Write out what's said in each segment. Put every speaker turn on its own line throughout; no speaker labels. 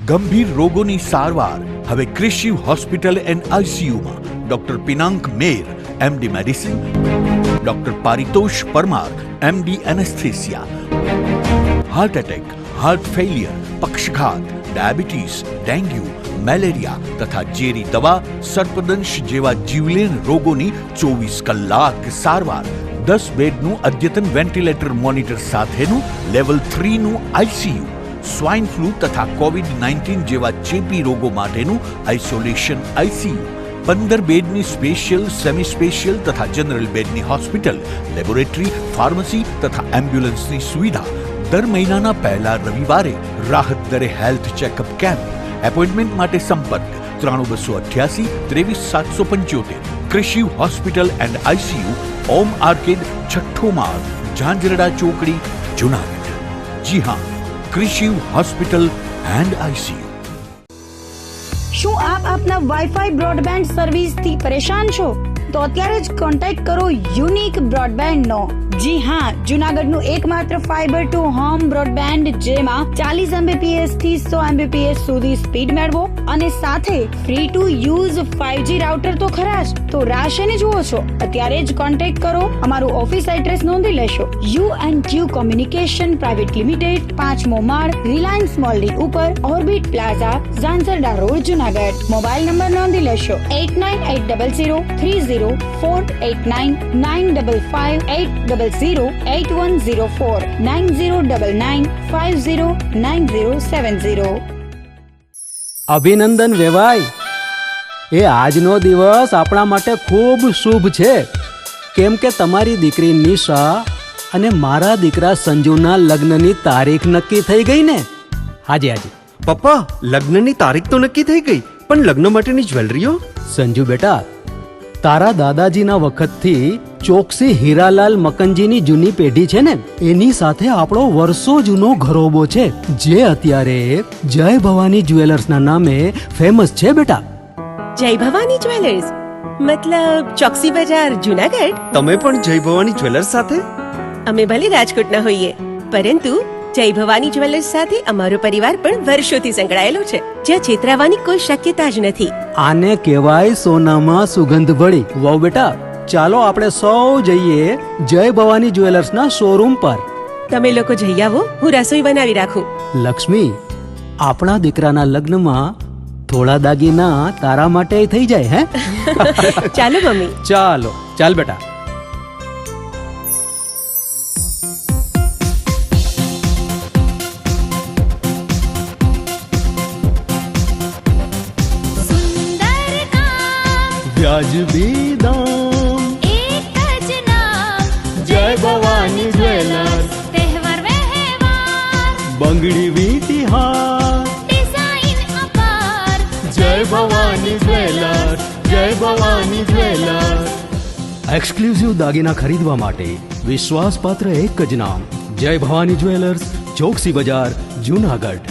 ગંભીર રોગોની સારવાર હવે કૃષિ હોસ્પિટલ એન્ડ આઈસીયુમાં doctor Pinank Mer, MD medicine, doctor Paritosh Parmar, MD anaesthesia, heart attack, heart failure, પક્ષઘાત, ડાયાબિટીસ, ડેન્ગ્યુ, મેલેરિયા તથા ઝેરી દવા, સર્પદંશ જેવા જીવલેણ રોગોની 24 કલાક સારવાર, 10 બેડનું અદ્યતન વેન્ટિલેટર મોનિટર સાથેનું લેવલ 3નું આઈસીયુ, સ્વાઇન ફ્લૂ તથા કોવિડ-19 જેવા ચેપી રોગો માટેનું આઇસોલેશન આઈસીયુ, 15 બેડની સ્પેશિયલ, સેમી સ્પેશિયલ તથા જનરલ બેડની હોસ્પિટલ, લેબોરેટરી, ફાર્મસી તથા એમ્બ્યુલન્સની સુવિધા, દર મહિનાના પહેલા રવિવારે રાહત દરે હેલ્થ ચેકઅપ કેમ્પ. એપોઇન્ટમેન્ટ માટે સંપર્ક 9288 23775. કૃષિ hospital and ICU, Om arcade, છઠ્ઠો માળ, ઝાંઝરડા ચોકડી, જુનાગઢ. જી હા, કૃષિ હોસ્પિટલ એન્ડ આઈસીયુ.
શું આપ આપના વાઈફાઈ બ્રોડબેન્ડ સર્વિસથી પરેશાન છો? તો અત્યારે જ કોન્ટેક્ટ કરો યુનિક બ્રોડબેન્ડ નો. જી હા, જુનાગઢનું એકમાત્ર ફાઈબર ટુ હોમ બ્રોડબેન્ડ, જેમાં 40 Mbps થી 100 Mbps સુધી સ્પીડ મેળવો અને સાથે free to use 5G router તો ખરા જ. તો રાહ શેની જુઓ છો? અત્યારે જ કોન્ટેક્ટ કરો. અમારું ઓફિસ એડ્રેસ નોંધી લેશો. U&Q કોમ્યુનિકેશન પ્રાઇવેટ લિમિટેડ, 5મો માળ, રિલાયન્સ મોલની ઉપર, orbit plaza, Zanzarda road, Junagadh. Mobile number નોંધી લેશો 89800304899558008104 9099509070.
અભિનંદન વેવાય. એ આજનો દિવસ આપણા માટે ખૂબ શુભ છે, કેમ કે તમારી દીકરી નિશા અને મારા દીકરા સંજુના લગ્નની તારીખ નક્કી થઈ ગઈ ને. હાજી હાજી
પપ્પા, લગ્નની તારીખ તો નક્કી થઈ ગઈ, પણ લગ્ન માટેની જ્વેલરીઓ?
સંજુ બેટા, તારા દાદાજીના વખતથી ચોકસી હીરાલાલ મકનજીની જૂની પેઢી છે ને, એની સાથે આપણો વર્ષો જૂનો ઘરોબો છે, જે અત્યારે જય ભવાની જ્વેલર્સના નામે ફેમસ છે બેટા.
જય ભવાની જ્વેલર્સ મતલબ ચોકસી બજાર, જુનાગઢ?
તમે પણ જય ભવાની જ્વેલર્સ સાથે?
અમે ભલે રાજકોટના હોઈએ, પરંતુ જય ભવાની જ્વેલર્સ સાથે અમારો પરિવાર પણ વર્ષોથી સંકળાયેલો છે, જ્યાં છેતરાવાની કોઈ શક્યતા જ નથી.
આને કહેવાય સોનામાં સુગંધ ભળી. વાવ બેટા, ચાલો આપણે સૌ જઈએ જય ભવાની જ્વેલર્સના શોરૂમ પર.
તમે લોકો જઈ આવો, હું રસોઈ બનાવી રાખું.
લક્ષ્મી, આપણા દીકરાના લગ્નમાં થોડા દાગીના તારા માટે થઈ જાય. હે
ચાલો મમ્મી.
ચાલો ચાલ બેટા. વ્યાજબી દામ,
એક જ નામ,
જય ભવાની જ્વેલર્સ.
તહેવાર વ્યવહાર,
બંગડી વીંટી હાર,
ડિઝાઇન અપાર,
જય ભવાની જ્વેલર્સ, જય ભવાની જ્વેલર્સ. એક્સક્લુઝિવ દાગીના ખરીદવા માટે વિશ્વાસપાત્ર એક જ નામ, જય ભવાની જ્વેલર્સ, ચોકસી બજાર, જુનાગઢ.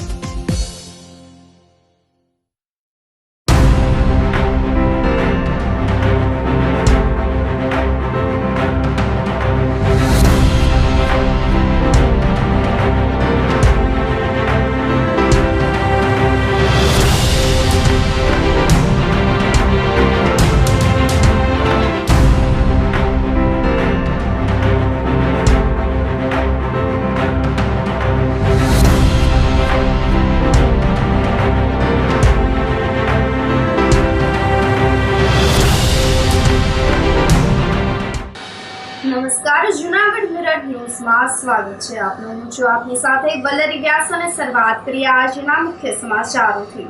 નમસ્કાર, જુનાગઢ મિરર ન્યૂઝમાં સ્વાગત છે આપનું. હું છું આપની સાથે વલ્લરી વ્યાસ અને શરૂઆત કરીએ આજના મુખ્ય સમાચારોથી.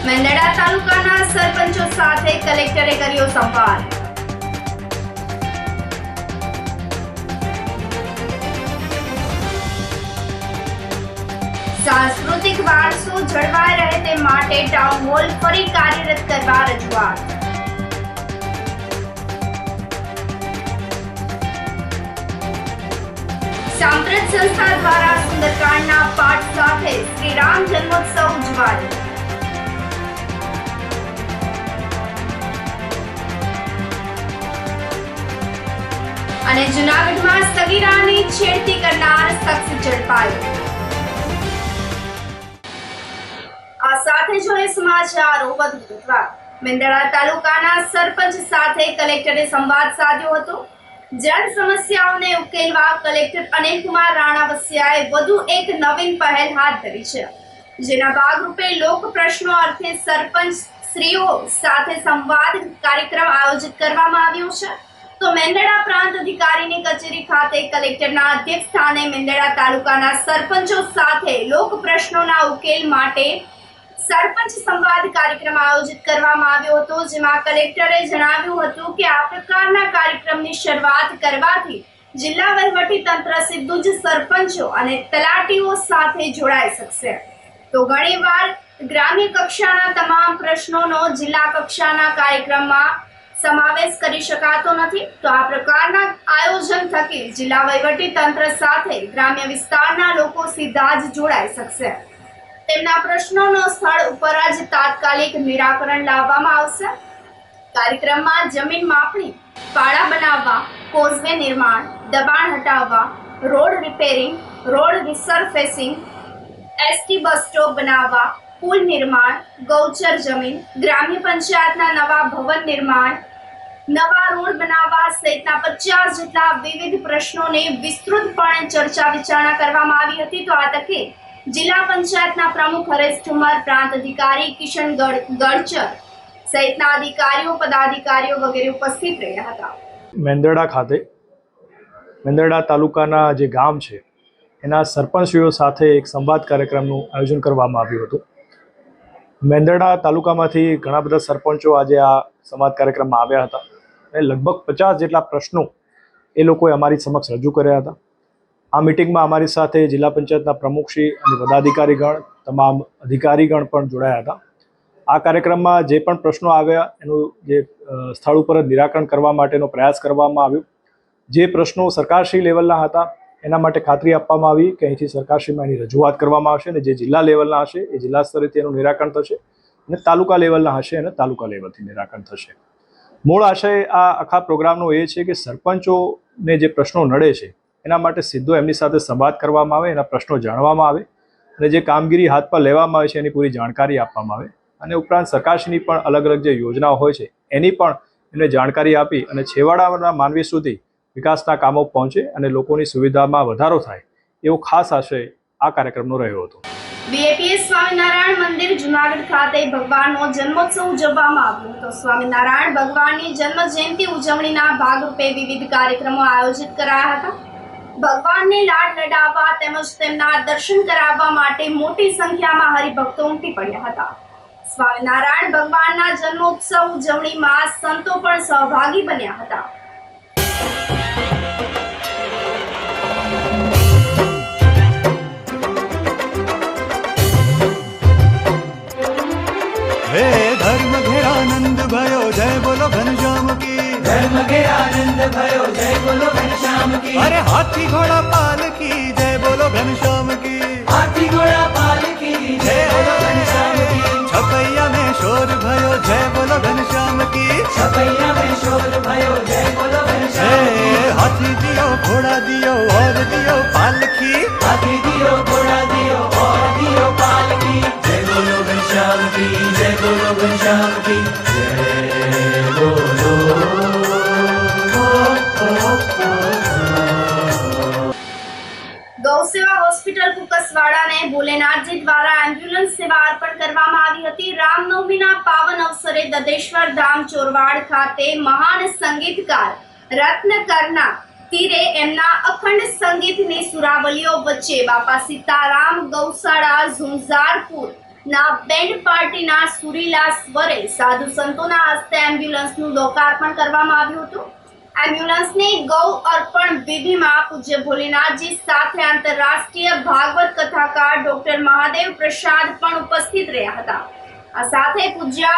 મેંદરડા તાલુકાના સરપંચો સાથે કલેક્ટરે કર્યો સંવાદ. સાંસ્કૃતિક વારસો જળવાઈ રહે તે માટે ટાઉન હોલ ફરી કાર્યરત કરવા રજૂઆત. સાંપ્રત સંસ્થા દ્વારા સુંદરકાંડના પાઠ સાથે શ્રી રામ જન્મોત્સવ ઉજવાયો. અને જૂનાગઢમાં સગીરાની છેડતી કરનાર હવે સમાચારો વધુ વિગતવાર. મેંદરડા તાલુકાના સરપંચ સાથે કલેક્ટરે સંવાદ સાધ્યો હતો. જન સમસ્યાઓને ઉકેલવા કલેક્ટર અનિલકુમાર રાણાવસિયાએ વધુ એક નવીન પહેલ હાથ ધરી છે, જેના ભાગરૂપે લોક પ્રશ્નો અર્થે સરપંચ શ્રીઓ સાથે સંવાદ કાર્યક્રમ આયોજિત કરવામાં આવ્યો છે. તો મેંદરડા પ્રાંત અધિકારીની કચેરી ખાતે કલેક્ટરના અધ્યક્ષ સ્થાને મેંદરડા તાલુકાના સરપંચો સાથે લોક પ્રશ્નોના ઉકેલ માટે સરપંચ સંવાદ કાર્યક્રમ આયોજિત કરવામાં આવ્યો હતો, જેમાં કલેક્ટરે જણાવ્યું હતું કે આ પ્રકારના કાર્યક્રમની શરૂઆત કરવાથી જિલ્લા વહીવટી તંત્ર સીધું જ સરપંચો અને તલાટીઓ સાથે જોડાઈ શકશે. તો ઘણીવાર ગ્રામ્ય કક્ષાના તમામ પ્રશ્નોનો જિલ્લા કક્ષાના કાર્યક્રમમાં સમાવેશ કરી શકાતો નથી. તો આ પ્રકારના આયોજન થકી જિલ્લા વહીવટી તંત્ર સાથે ગ્રામ્ય વિસ્તારના લોકો સીધા જ જોડાઈ શકશે. તેમના પ્રશ્નોનો સ્થળ ઉપર જ તાત્કાલિક નિરાકરણ લાવવામાં આવશે. કાર્યક્રમમાં જમીન માપણી, પાળા બનાવવા, કોઝવે નિર્માણ, દબાણ હટાવવા, road repairing, road resurfacing, ST bus stop બનાવવા, પુલ નિર્માણ, ગૌચર જમીન, ગ્રામ્ય પંચાયતના નવા ભવન નિર્માણ, નવા રોડ બનાવવા સહિતના 50 જેટલા વિવિધ પ્રશ્નોને વિસ્તૃતપણે ચર્ચા વિચારણા કરવામાં આવી હતી. તો આ તકે જિલ્લા પંચાયતના પ્રમુખ હરેશ ઠુમર, પ્રાંત અધિકારી કિશન ગડચર સહિતના અધિકારીઓ, પદાધિકારીઓ વગેરે ઉપસ્થિત રહ્યા હતા.
મેંદરડા ખાતે મેંદરડા તાલુકાના જે ગામ છે એના સરપંચીઓ સાથે એક સંવાદ કાર્યક્રમનું આયોજન કરવામાં આવ્યું હતું. મેંદરડા તાલુકામાંથી ઘણા બધા સરપંચો આજે આ સંવાદ કાર્યક્રમમાં આવ્યા હતા અને લગભગ 50 જેટલા પ્રશ્નો એ લોકોએ અમારી સમક્ષ રજૂ કર્યા હતા. આ મિટિંગમાં અમારી સાથે જિલ્લા પંચાયતના પ્રમુખશ્રી અને પદાધિકારીગણ, તમામ અધિકારીગણ પણ જોડાયા હતા. આ કાર્યક્રમમાં જે પણ પ્રશ્નો આવ્યા એનું જે સ્થળ ઉપર જ નિરાકરણ કરવા માટેનો પ્રયાસ કરવામાં આવ્યો. જે પ્રશ્નો સરકારશ્રી લેવલના હતા એના માટે ખાતરી આપવામાં આવી કે અહીંથી સરકારશ્રીમાં એની રજૂઆત કરવામાં આવશે અને જે જિલ્લા લેવલના હશે એ જિલ્લા સ્તરેથી એનું નિરાકરણ થશે અને તાલુકા લેવલના હશે એને તાલુકા લેવલથી નિરાકરણ થશે. મૂળ આશય આ આખા પ્રોગ્રામનો એ છે કે સરપંચોને જે પ્રશ્નો નડે છે એના માટે સીધો એમની સાથે સંવાદ કરવામાં આવે, એના પ્રશ્નો જાણવામાં આવે અને જે કામગીરી હાથ પર લેવામાં આવે છે એની પૂરી જાણકારી આપવામાં આવે અને ઉપરાંત સરકારશ્રીની પણ અલગ અલગ જે યોજનાઓ હોય છે એની પણ એમને જાણકારી આપી અને છેવાડાના માનવી સુધી વિકાસના કામો પહોંચે અને લોકોની સુવિધામાં વધારો થાય એવો ખાસ આશય આ કાર્યક્રમનો રહ્યો હતો.
બીએપીએસ સ્વામિનારાયણ મંદિર જુનાગઢ ખાતે ભગવાનનો જન્મોત્સવ ઉજવવામાં આવ્યો હતો. સ્વામિનારાયણ ભગવાનની જન્મ જયંતિ ઉજવણીના ભાગરૂપે વિવિધ કાર્યક્રમો આયોજિત કરાયા હતા. ભગવાનને લાડ લડાવવા તેમજ તેમના દર્શન કરાવવા માટે મોટી સંખ્યામાં હરિભક્તો ઉમટી પડ્યા હતા. સ્વામિનારાયણ ભગવાનના જન્મોત્સવ ઉજવણીમાં સંતો પણ સહભાગી બન્યા હતા.
હે ધર્મ ઘેરાનંદ ભયો જય બોલો ઘનશ્યામ કી, ધર્મ ઘેરાનંદ ભયો જય બોલો ઘનશ્યામ કી. અરે હાથી ઘોડા પાલકી જય બોલો ઘનશ્યામ કી, હાથી ઘોડા પાલકી જય બોલો ઘનશ્યામ કી. છપૈયા में शोर भयो जय बोलो घनश्याम की, छपैया में शोर भयो जय बोलो घनश्याम की. हाथी दियो घोड़ा दियो और दियो पालकी, हाथी दियो घोड़ा दियो और दियो पालकी. जय बोलो घनश्याम की, जय बोलो घनश्याम की, जय बोलो.
ગૌસેવા હોસ્પિટલ કુકસવાડાને ભોલેનાથજી દ્વારા એમ્બ્યુલન્સ સેવા અર્પણ કરવામાં આવી હતી. રામનવમીના પાવન અવસરે દદેશ્વર ધામ ચોરવાડ ખાતે મહાન સંગીતકાર રત્નકરના તીરે એમના અખંડ સંગીતની સુરાવલીઓ વચ્ચે બાપા સીતારામ ગૌશાળા ઝુંઝારપુર ના બેન્ડ પાર્ટીના સુરીલા સ્વરે સાધુ સંતોના હસ્તે એમ્બ્યુલન્સનું લોકાર્પણ કરવામાં આવ્યું હતું. એમ્બ્યુલન્સની ગૌ અર્પણ વિધિમાં પૂજ્ય ભોલેનાથજી સાથે આંતરરાષ્ટ્રીય ભાગવત કથાકાર ડોક્ટર મહાદેવ પ્રસાદ પણ ઉપસ્થિત રહ્યા હતા. આ સાથે પૂજ્ય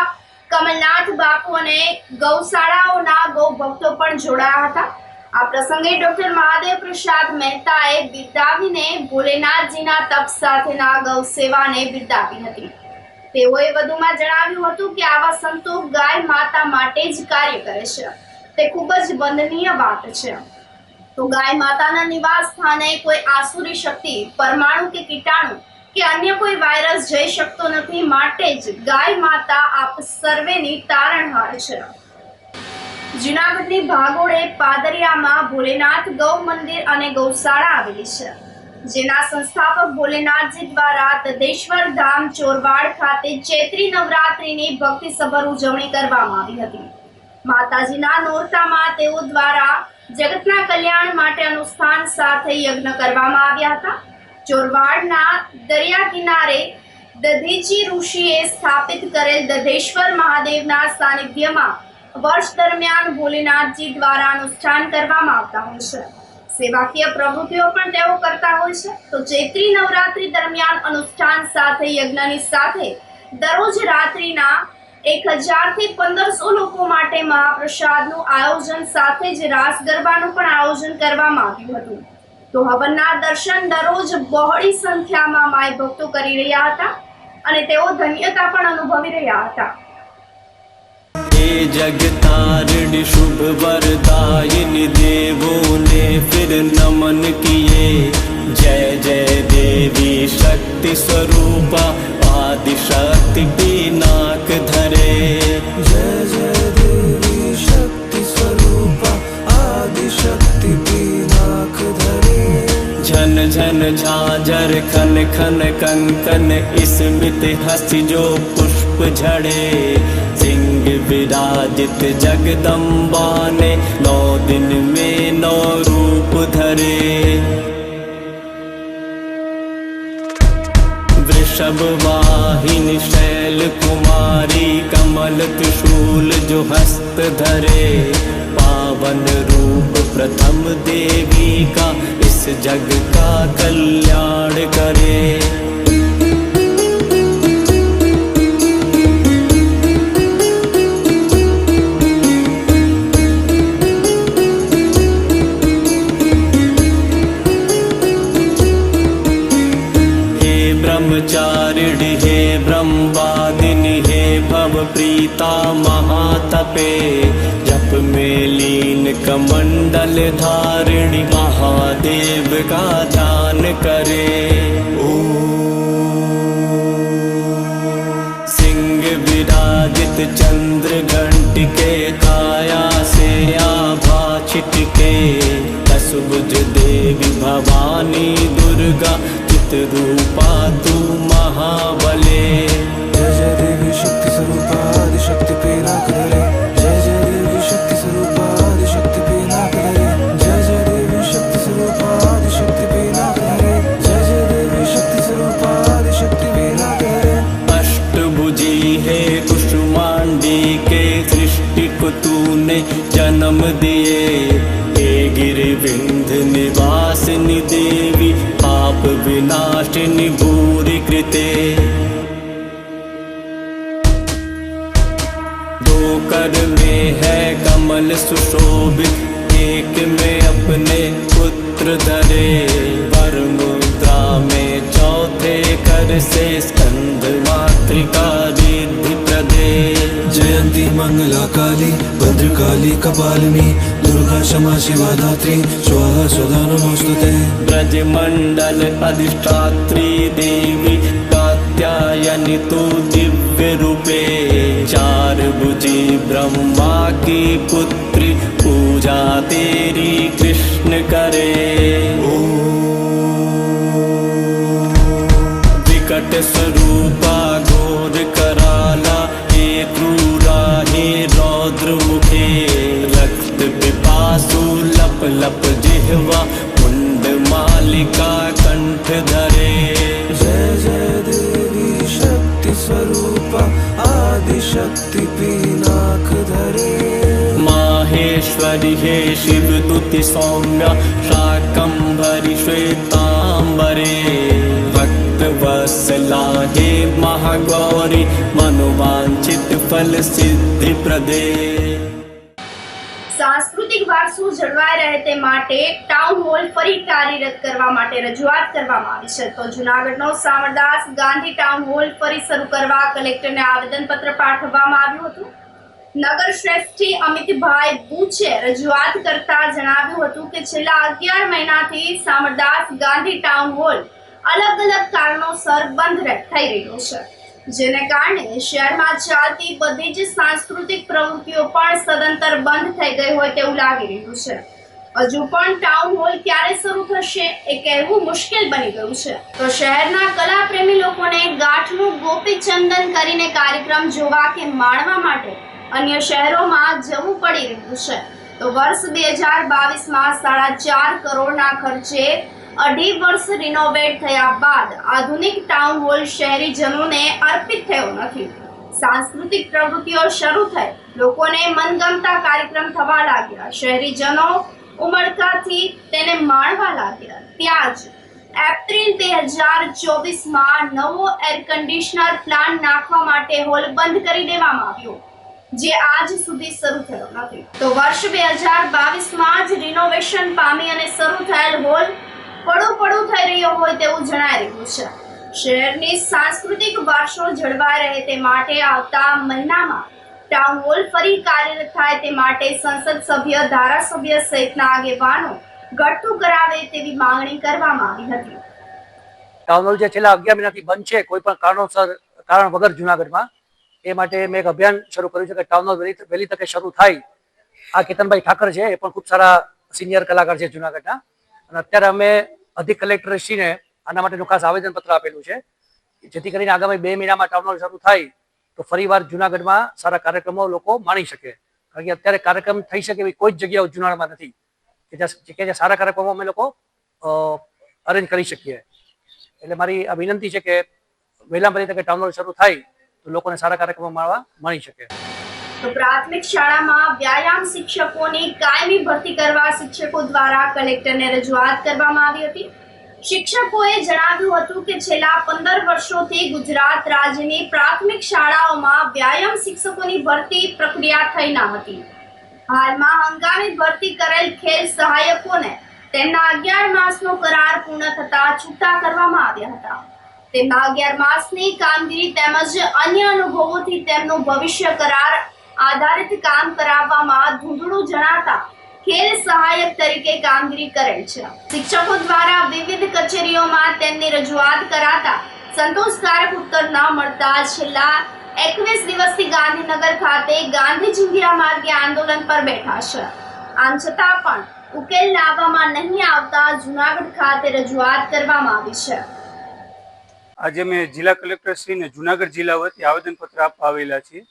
કમલનાથ બાપુ અને ગૌશાળાઓના ગૌ ભક્તો પણ જોડાયા હતા. આ પ્રસંગે ડોક્ટર મહાદેવ પ્રસાદ મહેતાએ બિરદાવીને ભોલેનાથજીના તપ સાથેના ગૌ સેવાને બિરદાવી હતી. તેઓએ વધુમાં જણાવ્યું હતું કે આવા સંતો ગાય માતા માટે જ કાર્ય કરે છે તે ખૂબ જ વંદનીય વાત છે. તો ગાય માતાના નિવાસ સ્થાને કોઈ આસુરી શક્તિ, પરમાણુ કે કીટાણુ કે અન્ય કોઈ વાયરસ જઈ શકતો નથી, માટે જ ગાય માતા આપ સર્વેની તારણહાર છે. જૂનાગઢની ભાગોળે પાદરિયામાં ભોલેનાથ ગૌ મંદિર અને ગૌશાળા આવેલી છે, જેના સંસ્થાપક ભોલેનાથજી દ્વારા દદેશ્વર ધામ ચોરવાડ ખાતે ચૈત્રી નવરાત્રિની ભક્તિસભર ઉજવણી કરવામાં આવી હતી. માતાજીના નોરતામાં તેઓ દ્વારા જગતના કલ્યાણ માટે અનુષ્ઠાન સાથે યજ્ઞ કરવામાં આવ્યા હતા. ચોરવાડના દરિયા કિનારે દધીચી ઋષિએ સ્થાપિત કરેલ દધેશ્વર મહાદેવના સાનિધ્યમાં વર્ષ દરમિયાન ભોલેનાથજી દ્વારા અનુષ્ઠાન કરવામાં આવતા હોય છે. સેવાકીય પ્રવૃત્તિઓ પણ તેઓ કરતા હોય છે. તો ચૈત્રી નવરાત્રી દરમિયાન અનુષ્ઠાન સાથે યજ્ઞની સાથે દરરોજ રાત્રિના 1000 થી 1500 લોકો માટે મહાપ્રસાદનું આયોજન સાથે જ રાસ ગરબાનું પણ આયોજન કરવામાં આવ્યું હતું. તો હવનના દર્શન દરરોજ બહોળી સંખ્યામાં માય ભક્તો કરી રહ્યા હતા અને તેઓ ધન્યતા પણ અનુભવી રહ્યા હતા.
हे जगतारिणी शुभ वरदायिनी देवों ने फिर नमन किए. जय जय देवी शक्ति स्वरूपा आदि शक्ति पिनाक धरे.
जय जय देवी शक्ति स्वरूपा आदि शक्ति पिनाक धरे.
झन झन झांझर खन खन कंकन स्मित हस्त जो पुष्प झड़े. सिंह विराजित जगदम्बा ने 9 दिन में 9 रूप धरे. वृषभ वाहिनी शैल कुमारी कमल त्रिशूल जो हस्त धरे. पावन रूप प्रथम देवी का इस जग का कल्याण करे. ब्रह्मचारिणी हे ब्रह्मवादिनी हे भव प्रीता महातपे. जप में लीन कमंडल धारिणी महादेव का ध्यान करे. सिंह विराजित चंद्र घंटिके काया से आभा छिटके. दशभुज देवी भवानी दुर्गा रूपा तू महाबले.
जय जय देवी शक्ति स्वरूपा आदि शक्ति पिनाक धरे. जय जय देवी शक्ति स्वरूपा आदि शक्ति पिनाक धरे. जय जय देवी शक्ति स्वरूपा आदि शक्ति पिनाक धरे. जय जय देवी शक्ति स्वरूपा आदि शक्ति पिनाक धरे.
अष्टभुजी है कुष्मांडी के सृष्टि को तूने जन्म दिए. गिरि विंध्य निवासिनी देवी पाप विनाशिनी भूरि कृते. 2 कर में है कमल सुशोभित, एक में अपने पुत्र धरे. वर मुद्रा में चौथे कर से स्कंद मातृका रिद्धि प्रदे.
जयंती मंगला काली भद्रकाली कपालिनी दुर्गा क्षमा शिवा धात्री स्वाहा स्वधा नमोस्तुते.
ब्रजमंडल अधिष्ठात्री देवी कात्यायनी तू दिव्य रूपे. 4 भुजी ब्रह्मा की पुत्री पूजा तेरी कृष्ण करे. विकट स्वरूपा घोर कराला हे क्रूरा हे रौद्र मुखे. रक्त पिपासु लप लप जिह्वा मुंड मालिका कंठ धरे.
जय जय देवी शक्ति स्वरूपा आदि शक्ति पिनाक धरे.
माहेश्वरी हे शिव तुति सौम्या शाकंभरी श्वेतांबरे. भक्त वत्सला हे महागौरी मनोवांछित फल सिद्धि प्रदे.
સાંસ્કૃતિક વારસો જળવાઈ રહે તે માટે ટાઉન હોલ ફરી કાર્યરત કરવા માટે રજૂઆત કરવામાં આવી છે. તો જૂનાગઢનો સામરદાસ ગાંધી ટાઉન હોલ ફરી શરૂ કરવા કલેક્ટરને આવેદનપત્ર પાઠવવામાં આવ્યું હતું. નગર શ્રેષ્ઠી અમિતભાઈ બુચે રજૂઆત કરતા જણાવ્યું હતું કે છેલ્લા 11 મહિનાથી સામરદાસ ગાંધી ટાઉન હોલ અલગ અલગ કારણોસર બંધ થઈ રહ્યો છે, જેને કારણે શહેરમાં ચાલતી બધી જ સાંસ્કૃતિક પ્રવૃત્તિઓ પણ સદંતર બંધ થઈ ગઈ હોય તેવું લાગી રહ્યું છે. હજુ પણ ટાઉન હોલ ક્યારે શરૂ થશે એ કહેવું મુશ્કેલ બની ગયું છે. તો શહેરના કલાપ્રેમી લોકોને ગાંઠનું ગોપીચંદન કરીને કાર્યક્રમ જોવા કે માણવા માટે અન્ય શહેરોમાં જવું પડી રહ્યું છે. તો વર્ષ 2022માં 4.5 કરોડના ખર્ચે 2.5 વર્ષ રિનોવેટ થયા બાદ આધુનિક ટાઉન હોલ શહેરીજનોને અર્પિત થયો નથી. સાંસ્કૃતિક પ્રવૃત્તિઓ શરૂ થઈ, લોકોને મનગમતા કાર્યક્રમ થવા લાગ્યા, શહેરીજનો ઉમળકાથી તેને માણવા લાગ્યા. ત્યાં જ એપ્રિલ 2024માં નવો એર કન્ડિશનર પ્લાન્ટ નાખવા માટે હોલ બંધ કરી દેવામાં આવ્યો, જે આજ સુધી શરૂ થયો નથી. તો વર્ષ 2022માં જ રિનોવેશન પામી અને શરૂ થયેલ હોલ પડું થઈ રહ્યો હોય તેવું જણાઈ રહ્યું છે. શહેરની સાંસ્કૃતિક વારસો જળવાઈ રહે તે માટે આવતા મહિનામાં ટાઉન હોલ ફરી કાર્યરત થાય તે માટે સંસદ સભ્ય, ધારાસભ્ય સહિતના આગેવાનો ગળતું કરાવે તેવી માંગણી કરવામાં આવી હતી.
ટાઉન હોલ જે છેલ્લા 11 મહિનાથી બંધ છે કોઈ પણ કારણ વગર જુનાગઢમાં, એ માટે મેં એક અભિયાન શરૂ કર્યું છે કે ટાઉન હોલ વહેલી તકે શરૂ થાય. આ કેતનભાઈ ઠાકર છે, એ પણ ખૂબ સારા સિનિયર કલાકાર છે જુનાગઢના, અને અત્યારે અમે અધિક કલેક્ટરશ્રીને આના માટેનું ખાસ આવેદનપત્ર આપેલું છે, જેથી કરીને આગામી 2 મહિનામાં ટાઉન હોલ શરૂ થાય તો ફરીવાર જુનાગઢમાં સારા કાર્યક્રમો લોકો માણી શકે. કારણ કે અત્યારે કાર્યક્રમ થઈ શકે એવી કોઈ જ જગ્યાઓ જુનાગઢમાં નથી કે જ્યાં સારા કાર્યક્રમો અમે લોકો અરેન્જ કરી શકીએ. એટલે મારી આ વિનંતી છે કે વહેલામાં વહેલી તકે ટાઉન હોલ શરૂ થાય તો લોકોને સારા કાર્યક્રમો મળી શકે.
તો પ્રાથમિક શાળામાં વ્યાયામ શિક્ષકોની કાયમી ભરતી કરવા શિક્ષકો દ્વારા કલેક્ટરને રજૂઆત કરવામાં આવી હતી. શિક્ષકોએ જણાવ્યું હતું કે છેલ્લા 15 વર્ષોથી ગુજરાત રાજ્યની પ્રાથમિક શાળાઓમાં વ્યાયામ શિક્ષકોની ભરતી પ્રક્રિયા થઈ ન હતી. હાલમાં હંગામી ભરતી કરેલ ખેલ સહાયકોને તેમના 11 માસનો કરાર પૂર્ણ થતા છૂટા કરવામાં આવ્યા હતા. તેમના 11 માસની કામગીરી તેમજ અન્ય અનુભવોથી તેમનું ભવિષ્ય કરાર આધારિત કામ કરાવવામાં ધૂંધળું જણાતા ખેલ સહાયક તરીકે કામગીરી કરેલ છે. શિક્ષકો દ્વારા વિવિધ કચેરીઓમાં તેમની રજૂઆત કરાતા સંતોષકારક ઉત્તર ન મળતા છેલ્લા 21 દિવસથી ગાંધીનગર ખાતે ગાંધી ચિંધ્યા માર્ગે આંદોલન પર બેઠા છે. આમ છતાં પણ ઉકેલ લાવવામાં નહીં આવતા જુનાગઢ ખાતે રજૂઆત કરવામાં આવી છે.
આજે મેં જિલ્લા કલેક્ટરશ્રીને જુનાગઢ જિલ્લા વતી આવેદનપત્ર આપવા આવેલા છીએ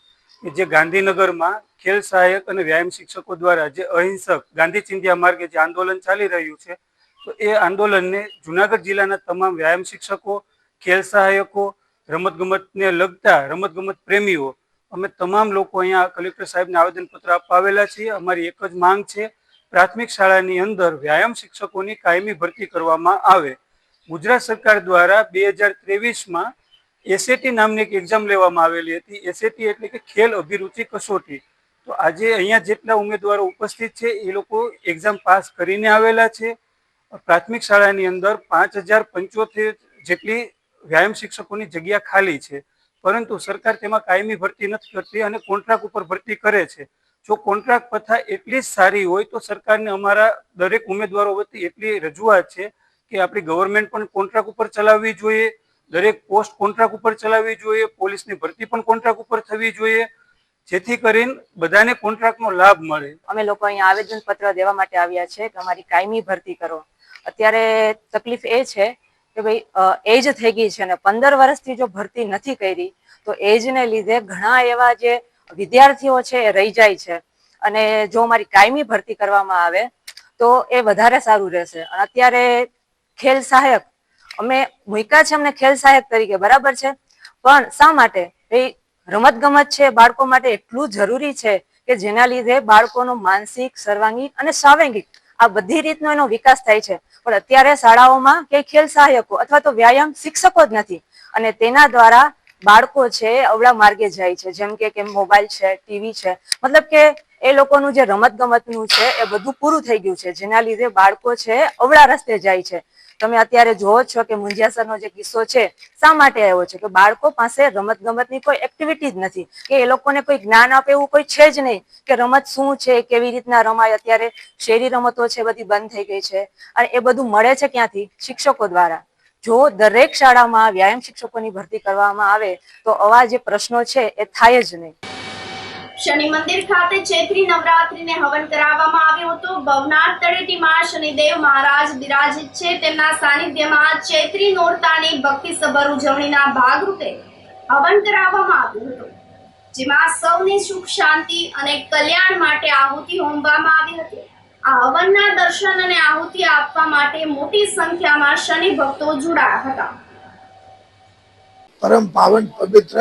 કે જે ગાંધીનગરમાં ખેલ સહાયક અને વ્યાયામ શિક્ષકો દ્વારા જે અહિંસક ગાંધી ચિંધ્યા માર્ગે જે આંદોલન ચાલી રહ્યું છે, તો એ આંદોલનને જુનાગઢ જિલ્લાના તમામ વ્યાયામ શિક્ષકો, ખેલ સહાયકો, રમતગમતને લગતા રમતગમત પ્રેમીઓ અમે તમામ લોકો અહીંયા કલેક્ટર સાહેબને આવેદનપત્ર આપવા આવેલા છીએ. અમારી એક જ માંગ છે, પ્રાથમિક શાળાની અંદર વ્યાયામ શિક્ષકોની કાયમી ભરતી કરવામાં આવે. ગુજરાત સરકાર દ્વારા 2023માં એસએટી નામની એક એક્ઝામ લેવામાં આવેલી હતી. એસએટી એટલે કે ખેલ અભિરુચિ કસોટી. તો આજે અહીંયા જેટલા ઉમેદવારો ઉપસ્થિત છે એ લોકો એક્ઝામ પાસ કરીને આવેલા છે. પ્રાથમિક શાળાની અંદર 5075 જેટલી વ્યાયામ શિક્ષકોની જગ્યા ખાલી છે, પરંતુ સરકાર તેમાં કાયમી ભરતી નથી કરતી અને કોન્ટ્રાક્ટ ઉપર ભરતી કરે છે. જો કોન્ટ્રાક્ટ પ્રથા એટલી જ સારી હોય તો સરકારને અમારા દરેક ઉમેદવારો વતી એટલી રજૂઆત છે કે આપણી ગવર્મેન્ટ પણ કોન્ટ્રાક્ટ ઉપર ચલાવવી જોઈએ, દરેક પોસ્ટ કોન્ટ્રાક્ટ ઉપર ચલાવવી જોઈએ, પોલીસની ભરતી પણ કોન્ટ્રાક્ટ ઉપર થવી જોઈએ, જેથી કરીને બધાને કોન્ટ્રાક્ટનો લાભ મળે.
અમે લોકો અહીંયા આવેદનપત્ર દેવા માટે આવ્યા છે કે અમારી કાયમી ભરતી કરો. અત્યારે તકલીફ એ છે કે ભાઈ એજ થઈ ગઈ છે ને 15 વર્ષથી જો ભરતી નથી કરી તો એજને લીધે ઘણા એવા જે વિદ્યાર્થીઓ છે એ રહી જાય છે, અને જો અમારી કાયમી ભરતી કરવામાં આવે તો એ વધારે સારું રહેશે. અને અત્યારે ખેલ સહાયક અમે મૂક્યા છે, અમને ખેલ સહાયક તરીકે બરાબર છે, પણ શા માટે એ રમત ગમત છે બાળકો માટે એટલું જરૂરી છે કે જેના લીધે બાળકોનો માનસિક, સર્વાંગીણ અને સાંવેગિક આ બધી રીતનો એનો વિકાસ થાય છે. પણ અત્યારે શાળાઓમાં કે ખેલ સહાયકો અથવા તો વ્યાયામ શિક્ષકો જ નથી, અને તેના દ્વારા બાળકો છે અવળા માર્ગે જાય છે. જેમ કે મોબાઈલ છે, ટીવી છે, મતલબ કે એ લોકોનું જે રમત ગમતનું છે એ બધું પૂરું થઈ ગયું છે, જેના લીધે બાળકો છે અવળા રસ્તે જાય છે. તમે અત્યારે જોવો છો કે મુંજિયાસરનો જે કિસ્સો છે શા માટે આવ્યો છે કે બાળકો પાસે રમત ગમતની કોઈ એક્ટિવિટી જ નથી, કે એ લોકોને કોઈ જ્ઞાન આપે એવું કોઈ છે જ નહીં કે રમત શું છે, કેવી રીતના રમાય. અત્યારે શહેરી રમતો છે બધી બંધ થઈ ગઈ છે, અને એ બધું મળે છે ક્યાંથી? શિક્ષકો દ્વારા. જો દરેક શાળામાં વ્યાયામ શિક્ષકોની ભરતી કરવામાં આવે તો આવા જે પ્રશ્નો છે એ થાય જ નહીં.
શનિ મંદિર ખાતે ચૈત્રી નવરાત્રીને હવન કરાવવામાં આવ્યો હતો. ભવનાથ તળેટીમાં શનિદેવ મહારાજ બિરાજિત છે. તેમના સાનિધ્યમાં ચૈત્રી નોરતાની ભક્તિસભર ઉજવણીના ભાગરૂપે હવન કરાવવામાં આવ્યું હતું, જેમાં સૌની સુખ શાંતિ અને કલ્યાણ માટે આહુતિ હોમવામાં આવી હતી. આ હવનના દર્શન અને આહુતિ આપવા માટે મોટી સંખ્યામાં શનિ ભક્તો જોડાયા હતા.
પરમ પાવન પવિત્ર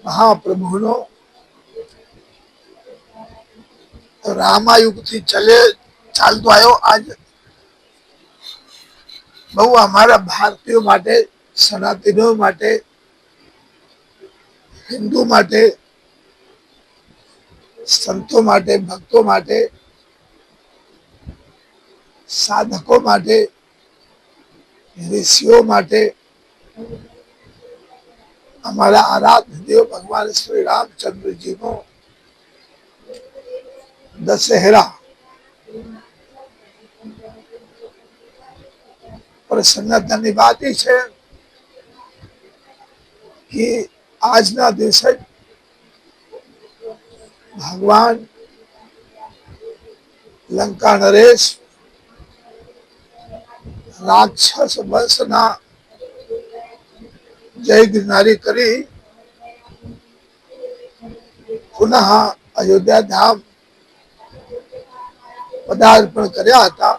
મહાપ્રભુનો રામાયુગથી ચાલતો આવ્યો આજ બહુ અમારા ભારતીયો માટે, સનાતનીઓ માટે, હિન્દુ માટે, સંતો માટે, ભક્તો માટે, સાધકો માટે, ઋષિઓ માટે, हमारा आराध्य देव भगवान श्री रामचंद्र जी नो दशहरा प्रसन्नतानी बात है कि आज ना दिवसे भगवान लंका नरेश राक्षस वंशना जय गिरनारी करी पुनः अयोध्या धाम पदार्पण कर्या था।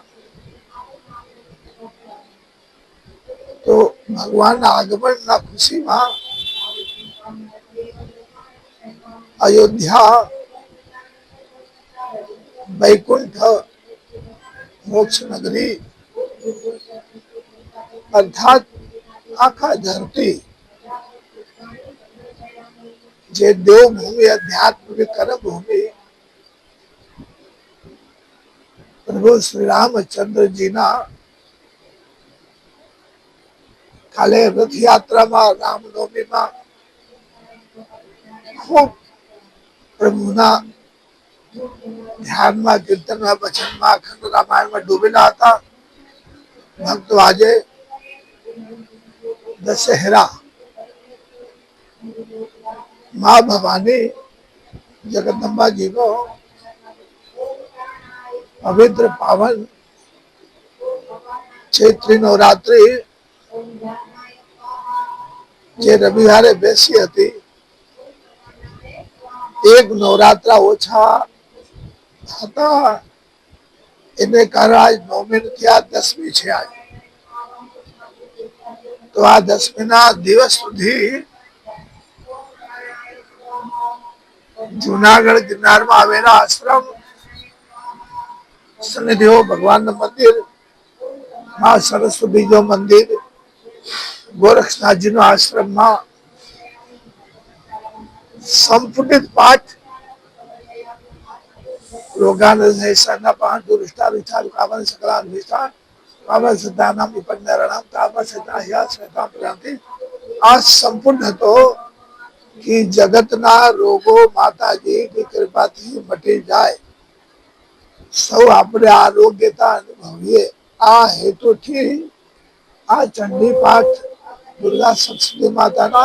तो भगवान आगमन ना खुशी में अयोध्या वैकुंठ मोक्ष नगरी अर्थात आखा धरती जे देव भूमि, अध्यात्म कर्म भूमि प्रभु श्री रामचंद्र जी ना काले रथ यात्रा में रामनवमी में खूब प्रभु ना ध्यान में, कीर्तन में, वचन में, अखंड रामायण में डूबेला था भक्त। आज दशहरा माँ भवानी जगदम्बा जी को पवित्र पावन चैत्री नवरात्रि जे रविवारे बेसी हती, एक नवरात्रा ओछा हता एने कारण आज नवमी थया, 10મી छे आज। तो आ 10મી ना दिवस सुधी जूनागढ़ गिरनार में आवेला आश्रम सन्निधिओ भगवान मंदिर, मां सरस्वती जो मंदिर, गोरक्षनाथ जी नो आश्रम में संपुटित पाठ रोगानंद ऐसा पाठ दुष्टा विचार कामन सकलान विचार कामन सदानाम विपन्नरणाम कामन सदाया श्वेताम प्रति आ संपूर्ण तो कि जगतना रोगो माताजी की कृपा थी मटी जाए, सौ अपने आरोग्यता अनुभवीए। आ हेतु थी आ चंडी पाठ दुर्गा सप्तशती माता ना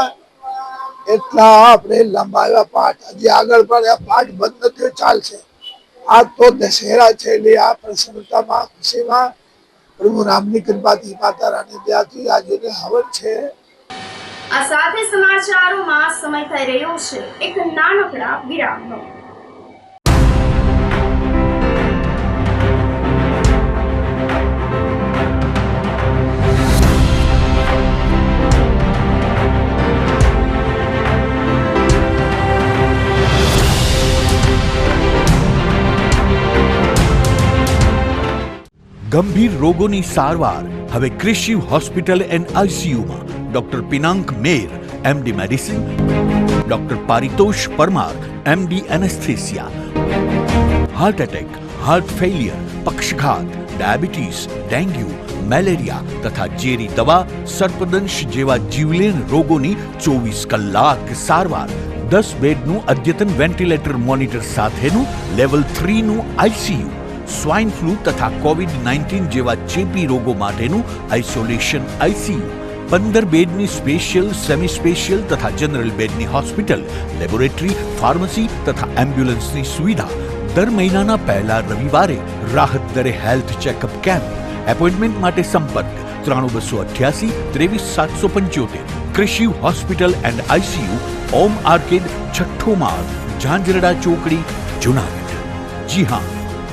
एटला अपने लंबाव्या पाठ हजी आगळ पण आ पाठ बंद थयो चालशे। आ तो दशहरा छे એટલે આ પ્રસન્નતામાં ખુશીમાં પ્રભુ રામની કૃપાથી માતા રાની દયાથી આજે હવન છે।
આ સાથે સમાચારોમાં સમય થઈ રહ્યો છે એક નાનકડા વિરામનો।
ગંભીર રોગોની સારવાર હવે કૃષિ હોસ્પિટલ એન્ડ આઈસીયુમાં doctor Pinank Mer MD medicine, doctor Paritosh Parmar MD anaesthesia, heart attack, heart failure, પક્ષઘાત, ડાયાબિટીસ, ડેન્ગ્યુ, મેલેરિયા તથા ઝેરી દવા, સર્પદંશ જેવા જીવલેણ રોગોની 24 કલાક સારવાર, 10 બેડનું અદ્યતન વેન્ટિલેટર મોનિટર સાથેનું લેવલ 3નું આઈસીયુ, સ્વાઇન ફ્લૂ તથા કોવિડ-19 જેવા ચેપી રોગો માટેનું આઇસોલેશન આઈસીયુ, 15 બેડની સ્પેશિયલ, સેમી સ્પેશિયલ તથા જનરલ બેડની હોસ્પિટલ, લેબોરેટરી, ફાર્મસી તથા એમ્બ્યુલન્સની સુવિધા, દર મહિનાના પહેલા રવિવારે રાહત દરે હેલ્થ ચેકઅપ કેમ્પ. એપોઇન્ટમેન્ટ માટે સંપર્ક 9288 23775. કૃષિ hospital and ICU, Om arcade, છઠ્ઠો માળ, ઝાંઝરડા ચોકડી, જુનાગઢ. જી હા,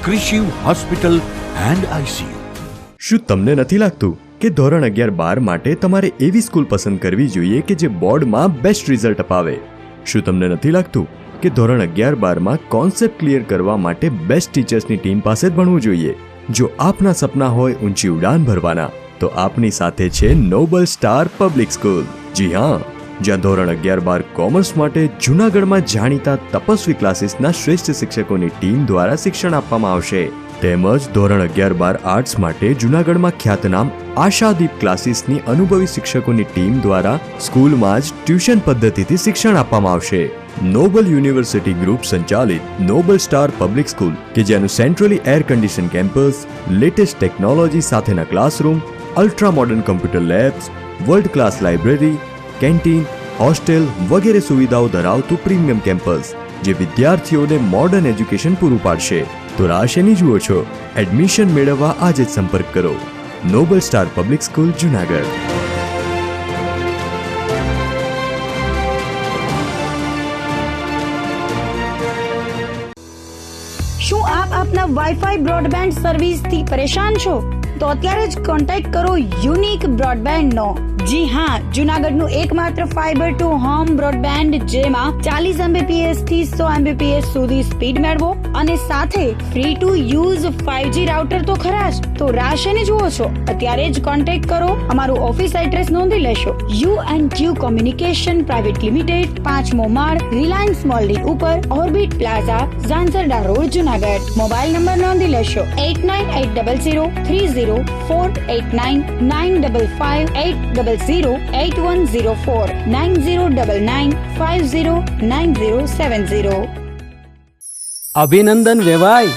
કૃષિ હોસ્પિટલ એન્ડ આઈસીયુ.
શું તમને નથી લાગતું કે ધોરણ 11-12 માટે તમારે એવી સ્કૂલ પસંદ કરવી જોઈએ કે જે બોર્ડમાં બેસ્ટ રિઝલ્ટ અપાવે? શું તમને નથી લાગતું કે ધોરણ 11-12માં કોન્સેપ્ટ ક્લિયર કરવા માટે બેસ્ટ ટીચર્સની ટીમ પાસે જ ભણવું જોઈએ? જો આપના સપના હોય ઊંચી ઉડાન ભરવાના, તો આપની સાથે છે નોબલ સ્ટાર પબ્લિક સ્કૂલ. જી હા, જ્યાં ધોરણ 11-12 કોમર્સ માટે જૂનાગઢમાં જાણીતા તપસ્વી ક્લાસીસના શ્રેષ્ઠ શિક્ષકોની ટીમ દ્વારા શિક્ષણ આપવામાં આવશે. તેમજ ધોરણ 11-12 આર્ટ્સ માટે જૂનાગઢમાં ખ્યાતનામ આશાદીપ ક્લાસીસની અનુભવી શિક્ષકોની ટીમ દ્વારા સ્કૂલમાં જ ટ્યુશન પદ્ધતિથી શિક્ષણ આપવામાં આવશે. નોબલ યુનિવર્સિટી ગ્રુપ સંચાલિત નોબલ સ્ટાર પબ્લિક સ્કૂલ કે જેનું centrally air condition campus, latest technology સાથેના classroom, ultra modern computer labs, world class library, canteen, hostel વગેરે સુવિધાઓ ધરાવતું પ્રીમિયમ કેમ્પસ જે વિદ્યાર્થીઓને મોડર્ન એજ્યુકેશન પૂરું પાડશે. તો રાહ શેની જુઓ છો? એડમિશન મેળવવા આજે જ સંપર્ક કરો. Noble Star public School, Junagadh.
શું આપ આપના વાઈફાઈ બ્રોડબેન્ડ સર્વિસથી પરેશાન છો? તો અત્યારે જ કોન્ટેક્ટ કરો યુનિક બ્રોડબેન્ડ નો. જી હા, જુનાગઢનું એકમાત્ર ફાઈબર ટુ હોમ બ્રોડબેન્ડ જેમાં 40 Mbps થી 100 Mbps સુધી સ્પીડ મેળવો અને સાથે free to use 5G router તો ખરા જ. તો રાહ શેની જુઓ છો? અત્યારે જ કોન્ટેક્ટ કરો. અમારું ઓફિસ એડ્રેસ નોંધી લેશો. U&Q કોમ્યુનિકેશન પ્રાઇવેટ લિમિટેડ, 5મો માળ, રિલાયન્સ મોલની ઉપર, orbit plaza, Zanzarda road, Junagadh. Mobile number નોંધી લેશો 8980030489 95580808104 9099509070.
અભિનંદન વેવાય.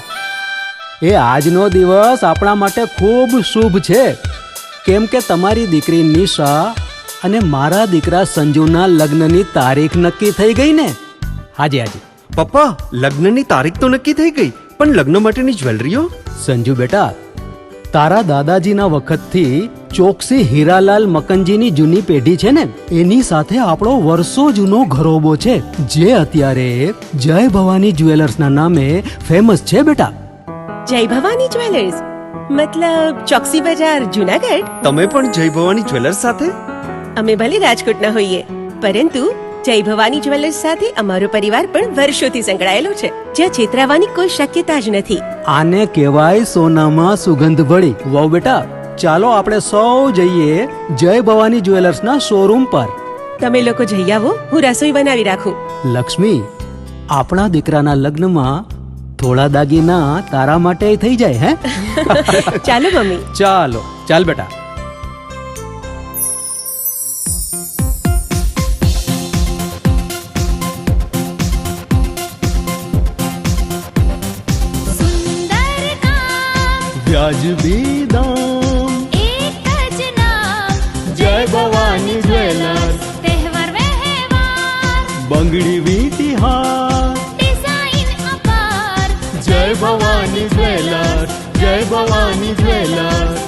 એ આજનો દિવસ આપણા માટે ખૂબ શુભ છે, કેમ કે તમારી દીકરી નિશા અને મારા દીકરા સંજુના લગ્નની તારીખ નક્કી થઈ ગઈ ને. હાજી હાજી
પપ્પા, લગ્નની તારીખ તો નક્કી થઈ ગઈ, પણ લગ્ન માટેની જ્વેલરીઓ?
સંજુ બેટા, તારા દાદાજીના વખતથી ચોકસી હીરાલાલ મકનજીની જૂની પેઢી છે ને, એની સાથે આપણો વર્ષો જૂનો ઘરોબો છે, જે અત્યારે જય ભવાની જ્વેલર્સના નામે ફેમસ છે બેટા.
જય ભવાની જ્વેલર્સ મતલબ ચોકસી બજાર, જુનાગઢ?
તમે પણ જય ભવાની જ્વેલર્સ સાથે?
અમે ભલે રાજકોટના હોઈએ, પરંતુ જય ભવાની જ્વેલર્સ સાથે અમારો પરિવાર પણ વર્ષોથી સંકળાયેલો છે, જ્યાં છેતરાવાની કોઈ શક્યતા જ નથી.
આને કહેવાય સોનામાં સુગંધ ભળી. વાવ બેટા, ચાલો આપણે સૌ જઈએ જય ભવાની જ્વેલર્સના શોરૂમ પર.
તમે લોકો જઈ આવો, હું રસોઈ બનાવી રાખું.
લક્ષ્મી, આપણા દીકરાના લગ્નમાં થોડા દાગીના તારા માટે થઈ જાય. હે
ચાલો મમ્મી.
ચાલો ચાલ બેટા. વ્યાજબી દામ,
એક જ નામ,
જય ભવાની જ્વેલર્સ.
તહેવાર વ્યવહાર,
બંગડી વીટી હાર,
ડિઝાઇન અપાર,
જય ભવાની જ્વેલર્સ, જય ભવાની જ્વેલર્સ.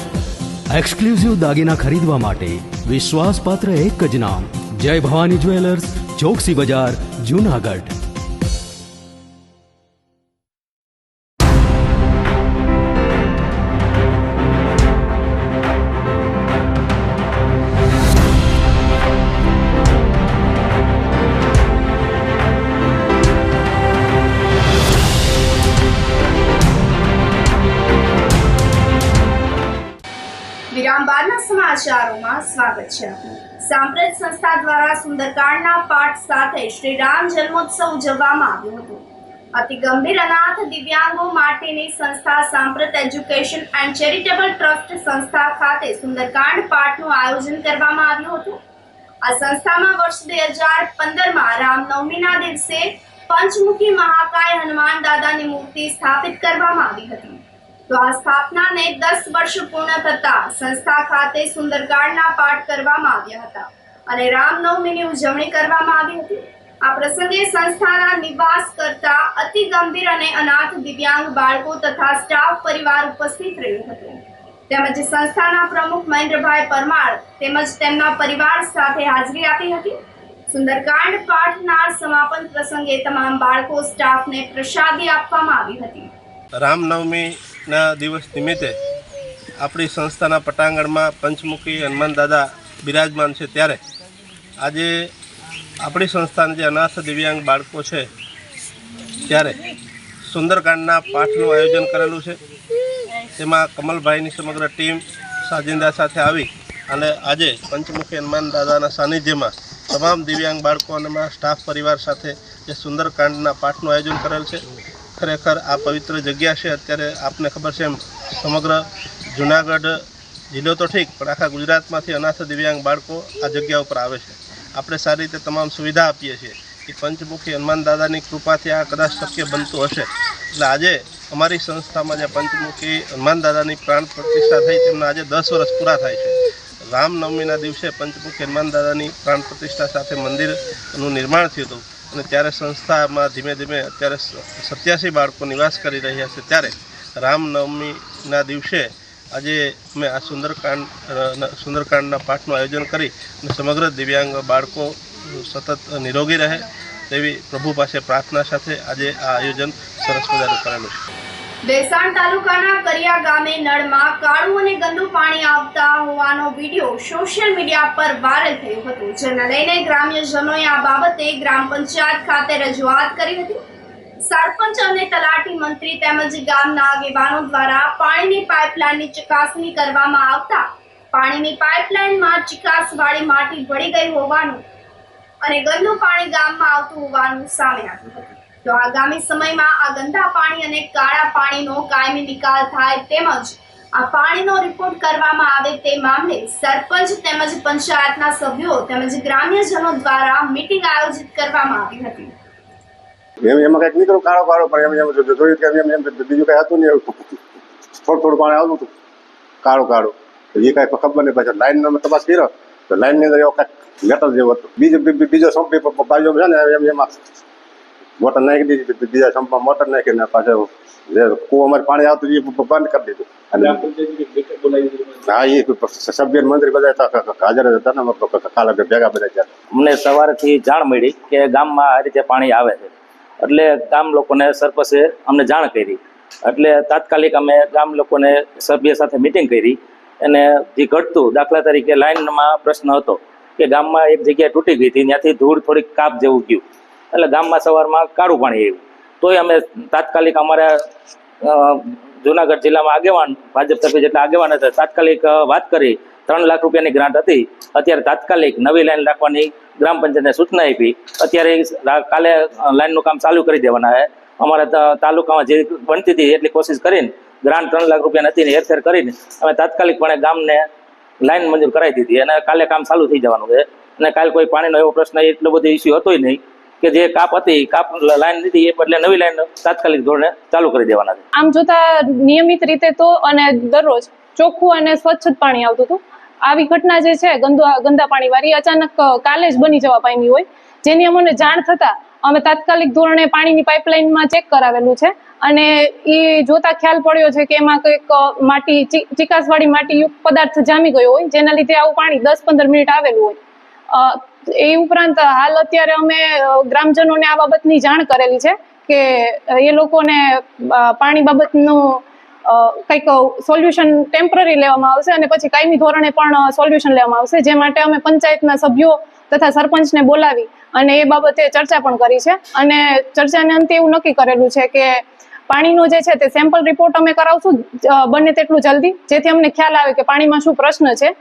એક્સક્લુઝિવ દાગીના ખરીદવા માટે વિશ્વાસપાત્ર એક જ નામ, જય ભવાની જ્વેલર્સ, ચોકસી બજાર, જુનાગઢ.
વિરામ બાદના સમાચારોમાં સ્વાગત છે. સાંપ્રત સંસ્થા દ્વારા સુંદરકાંડના પાઠ સાથે શ્રી રામ જન્મોત્સવ ઉજવવામાં આવ્યો હતો. અતિ ગંભીર અનાથ દિવ્યાંગો માટેની સંસ્થા સાંપ્રત એજ્યુકેશન એન્ડ ચેરિટેબલ ટ્રસ્ટ સંસ્થા ખાતે સુંદરકાંડ પાઠનું આયોજન કરવામાં આવ્યું હતું. આ સંસ્થામાં વર્ષ 2015માં રામનવમીના દિવસે પંચમુખી મહાકાય હનુમાન દાદાની મૂર્તિ સ્થાપિત કરવામાં આવી હતી. તો આ સ્થાપનાને 10 વર્ષ પૂર્ણ થતા સંસ્થા ખાતે સુંદરકાંડના પાઠ કરવામાં આવ્યા હતા અને રામનવમીની ઉજવણી કરવામાં આવી હતી. આ પ્રસંગે સંસ્થાના નિવાસ કરતા અતિ ગંભીર અને અનાથ દિવ્યાંગ બાળકો તથા સ્ટાફ પરિવાર ઉપસ્થિત રહ્યો હતો. તેમજ સંસ્થાના પ્રમુખ મહેન્દ્રભાઈ પરમાર તેમજ તેમના પરિવાર સાથે હાજરી આપી હતી. સુંદરકાંડ પાઠના સમાપન પ્રસંગે તમામ બાળકો સ્ટાફને પ્રસાદી આપવામાં આવી હતી.
રામનવમીના દિવસ નિમિત્તે આપણી સંસ્થાના પટાંગણમાં પંચમુખી હનુમાન દાદા બિરાજમાન છે, ત્યારે આજે આપણી સંસ્થાના જે અનાથ દિવ્યાંગ બાળકો છે ત્યારે સુંદરકાંડના પાઠનું આયોજન કરેલું છે. તેમાં કમલભાઈની સમગ્ર ટીમ સાજિંદા સાથે આવી અને આજે પંચમુખી હનુમાન દાદાના સાનિધ્યમાં તમામ દિવ્યાંગ બાળકો અને સ્ટાફ પરિવાર સાથે જે સુંદરકાંડના પાઠનું આયોજન કરેલ છે. ખરેખર આ પવિત્ર જગ્યા છે. અત્યારે આપને ખબર છે એમ સમગ્ર જૂનાગઢ જિલ્લો તો ઠીક, પણ આખા ગુજરાતમાંથી અનાથ દિવ્યાંગ બાળકો આ જગ્યા ઉપર આવે છે. આપણે સારી રીતે તમામ સુવિધા આપીએ છીએ. એ પંચમુખી હનુમાન દાદાની કૃપાથી આ કદાચ શક્ય બનતું હશે. એટલે આજે અમારી સંસ્થામાં જે પંચમુખી હનુમાન દાદાની પ્રાણ પ્રતિષ્ઠા થઈ તેમના આજે 10 વર્ષ પૂરા થાય છે. રામનવમીના દિવસે પંચમુખી હનુમાન દાદાની પ્રાણ પ્રતિષ્ઠા સાથે મંદિરનું નિર્માણ થયું હતું અને ત્યારે સંસ્થામાં ધીમે ધીમે અત્યારે 87 બાળકો નિવાસ કરી રહ્યા છે. ત્યારે રામનવમીના દિવસે આજે અમે આ સુંદરકાંડના પાઠનું આયોજન કરી અને સમગ્ર દિવ્યાંગ બાળકો સતત નિરોગી રહે તેવી પ્રભુ પાસે પ્રાર્થના સાથે આજે આ આયોજન સરસ મજાનું કરેલું છે.
ભેસાણ તાલુકાના કરિયા ગામે નળમાં કાળું અને ગંદુ પાણી આવતા હોવાનો વિડીયો સોશિયલ મીડિયા પર વાયરલ થયો હતો, જેને લઈને ગ્રામ્યજનોએ આ બાબતે ગ્રામ પંચાયત ખાતે રજૂઆત કરી હતી. સરપંચ અને તલાટી મંત્રી તેમજ ગામના આગેવાનો દ્વારા પાણીની પાઇપલાઇનની ચકાસણી કરવામાં આવતા પાણીની પાઇપલાઇનમાં ચિકાસવાળી માટી ભળી ગઈ હોવાનું અને ગંદુ પાણી ગામમાં આવતું હોવાનું સામે આવ્યું હતું. તો આગામી સમયમાં આ ગંદા પાણી અને કાળા પાણીનો કાયમી નિકાલ થાય તેમજ આ પાણીનો રિપોર્ટ કરવામાં આવે તે મામલે સરપંચ તેમજ પંચાયતના સભ્યો તેમજ ગ્રામ્યજનો દ્વારા મીટિંગ આયોજિત કરવામાં આવી હતી.
એમાં કંઈક નીકળ્યું કાળો કાળો, પણ એમ જોયું કે એમ બીજું કંઈ હતું નહીં. થોડું પાણી આવતું હતું કાળું કાળું, એ કાંઈ ખબર નહીં. પછી લાઈનનો તપાસ કર્યો તો લાઈનની અંદર એવો કાંઈક મેટલ જેવું હતું. બીજો સંપ બાજુ છે ને એમાં મોટર નાખી દીધી, બીજા સંપમાં મોટર નાખીને પાછળ જે કૂવામાં પાણી આવતું એ બંધ કરી દીધું. અને હા, એ સભ્ય મંત્રી બધા હાજર હતા ને, કાલે ભેગા બધા ગયા.
અમને સવારથી જાણ મળી કે ગામમાં આ રીતે પાણી આવે છે, એટલે ગામ લોકોને સરપંચે અમને જાણ કરી. એટલે તાત્કાલિક અમે ગામ લોકોને સભ્ય સાથે મિટિંગ કરી અને જે ઘટતું, દાખલા તરીકે લાઈનમાં પ્રશ્ન હતો કે ગામમાં એક જગ્યાએ તૂટી ગઈ હતી, ત્યાંથી ધૂળ થોડીક કાપ જેવું ગયું, એટલે ગામમાં સવારમાં કાળું પાણી આવ્યું. તોય અમે તાત્કાલિક અમારા જુનાગઢ જિલ્લામાં આગેવાન ભાજપ સભ્ય જેટલા આગેવાન હતા, તાત્કાલિક વાત કરી 3 લાખ રૂપિયાની ગ્રાન્ટ હતી. અત્યારે તાત્કાલિક નવી લાઈન રાખવાની ગ્રામ પંચાયતને સૂચના આપી. અત્યારે કાલે લાઈનનું કામ ચાલુ કરી દેવાના છે. અમારા તાલુકામાં જે બનતી હતી એટલી કોશિશ કરીને ગ્રાન્ટ 3 લાખ રૂપિયા નથી હેરફેર કરીને અમે તાત્કાલિકપણે ગામને લાઈન મંજૂર કરાવી દીધી અને કાલે કામ ચાલુ થઈ જવાનું છે. અને કાલે કોઈ પાણીનો એવો પ્રશ્ન એટલો બધો ઇસ્યુ હતો નહીં કે જે કાપ હતી, કાપ લાઈન લીધી એ બદલે નવી લાઈન તાત્કાલિક ધોરણે ચાલુ કરી દેવાના છે.
આમ જોતા નિયમિત રીતે તો અને દરરોજ ચોખ્ખું અને સ્વચ્છ પાણી આવતું હતું. આવી ઘટના જે છે ગંદા પાણી વાળી અચાનક કાલે જ બની જવા પામી હોય, જેની અમને જાણ થતા અમે તાત્કાલિક ધોરણે પાણીની પાઇપલાઇનમાં ચેક કરાવેલું છે અને એ જોતા ખ્યાલ પડ્યો છે કે એમાં કંઈક માટી, ચિકાસવાળી માટીયુક્ત પદાર્થ જામી ગયો હોય, જેના લીધે આવું પાણી 10-15 મિનિટ આવેલું હોય. એ ઉપરાંત હાલ અત્યારે અમે ગ્રામજનોને આ બાબતની જાણ કરેલી છે કે એ લોકોને પાણી બાબતનું કંઈક સોલ્યુશન ટેમ્પરરી લેવામાં આવશે અને પછી કાયમી ધોરણે પણ સોલ્યુશન લેવામાં આવશે, જે માટે અમે પંચાયતના સભ્યો તથા સરપંચને બોલાવી અને એ બાબતે ચર્ચા પણ કરી છે. અને ચર્ચાને અંતે એવું નક્કી કરેલું છે કે પાણીનો જે છે તે સેમ્પલ રિપોર્ટ અમે કરાવશું બને તેટલું જલ્દી, જેથી અમને ખ્યાલ આવે કે પાણીમાં શું પ્રશ્ન છે.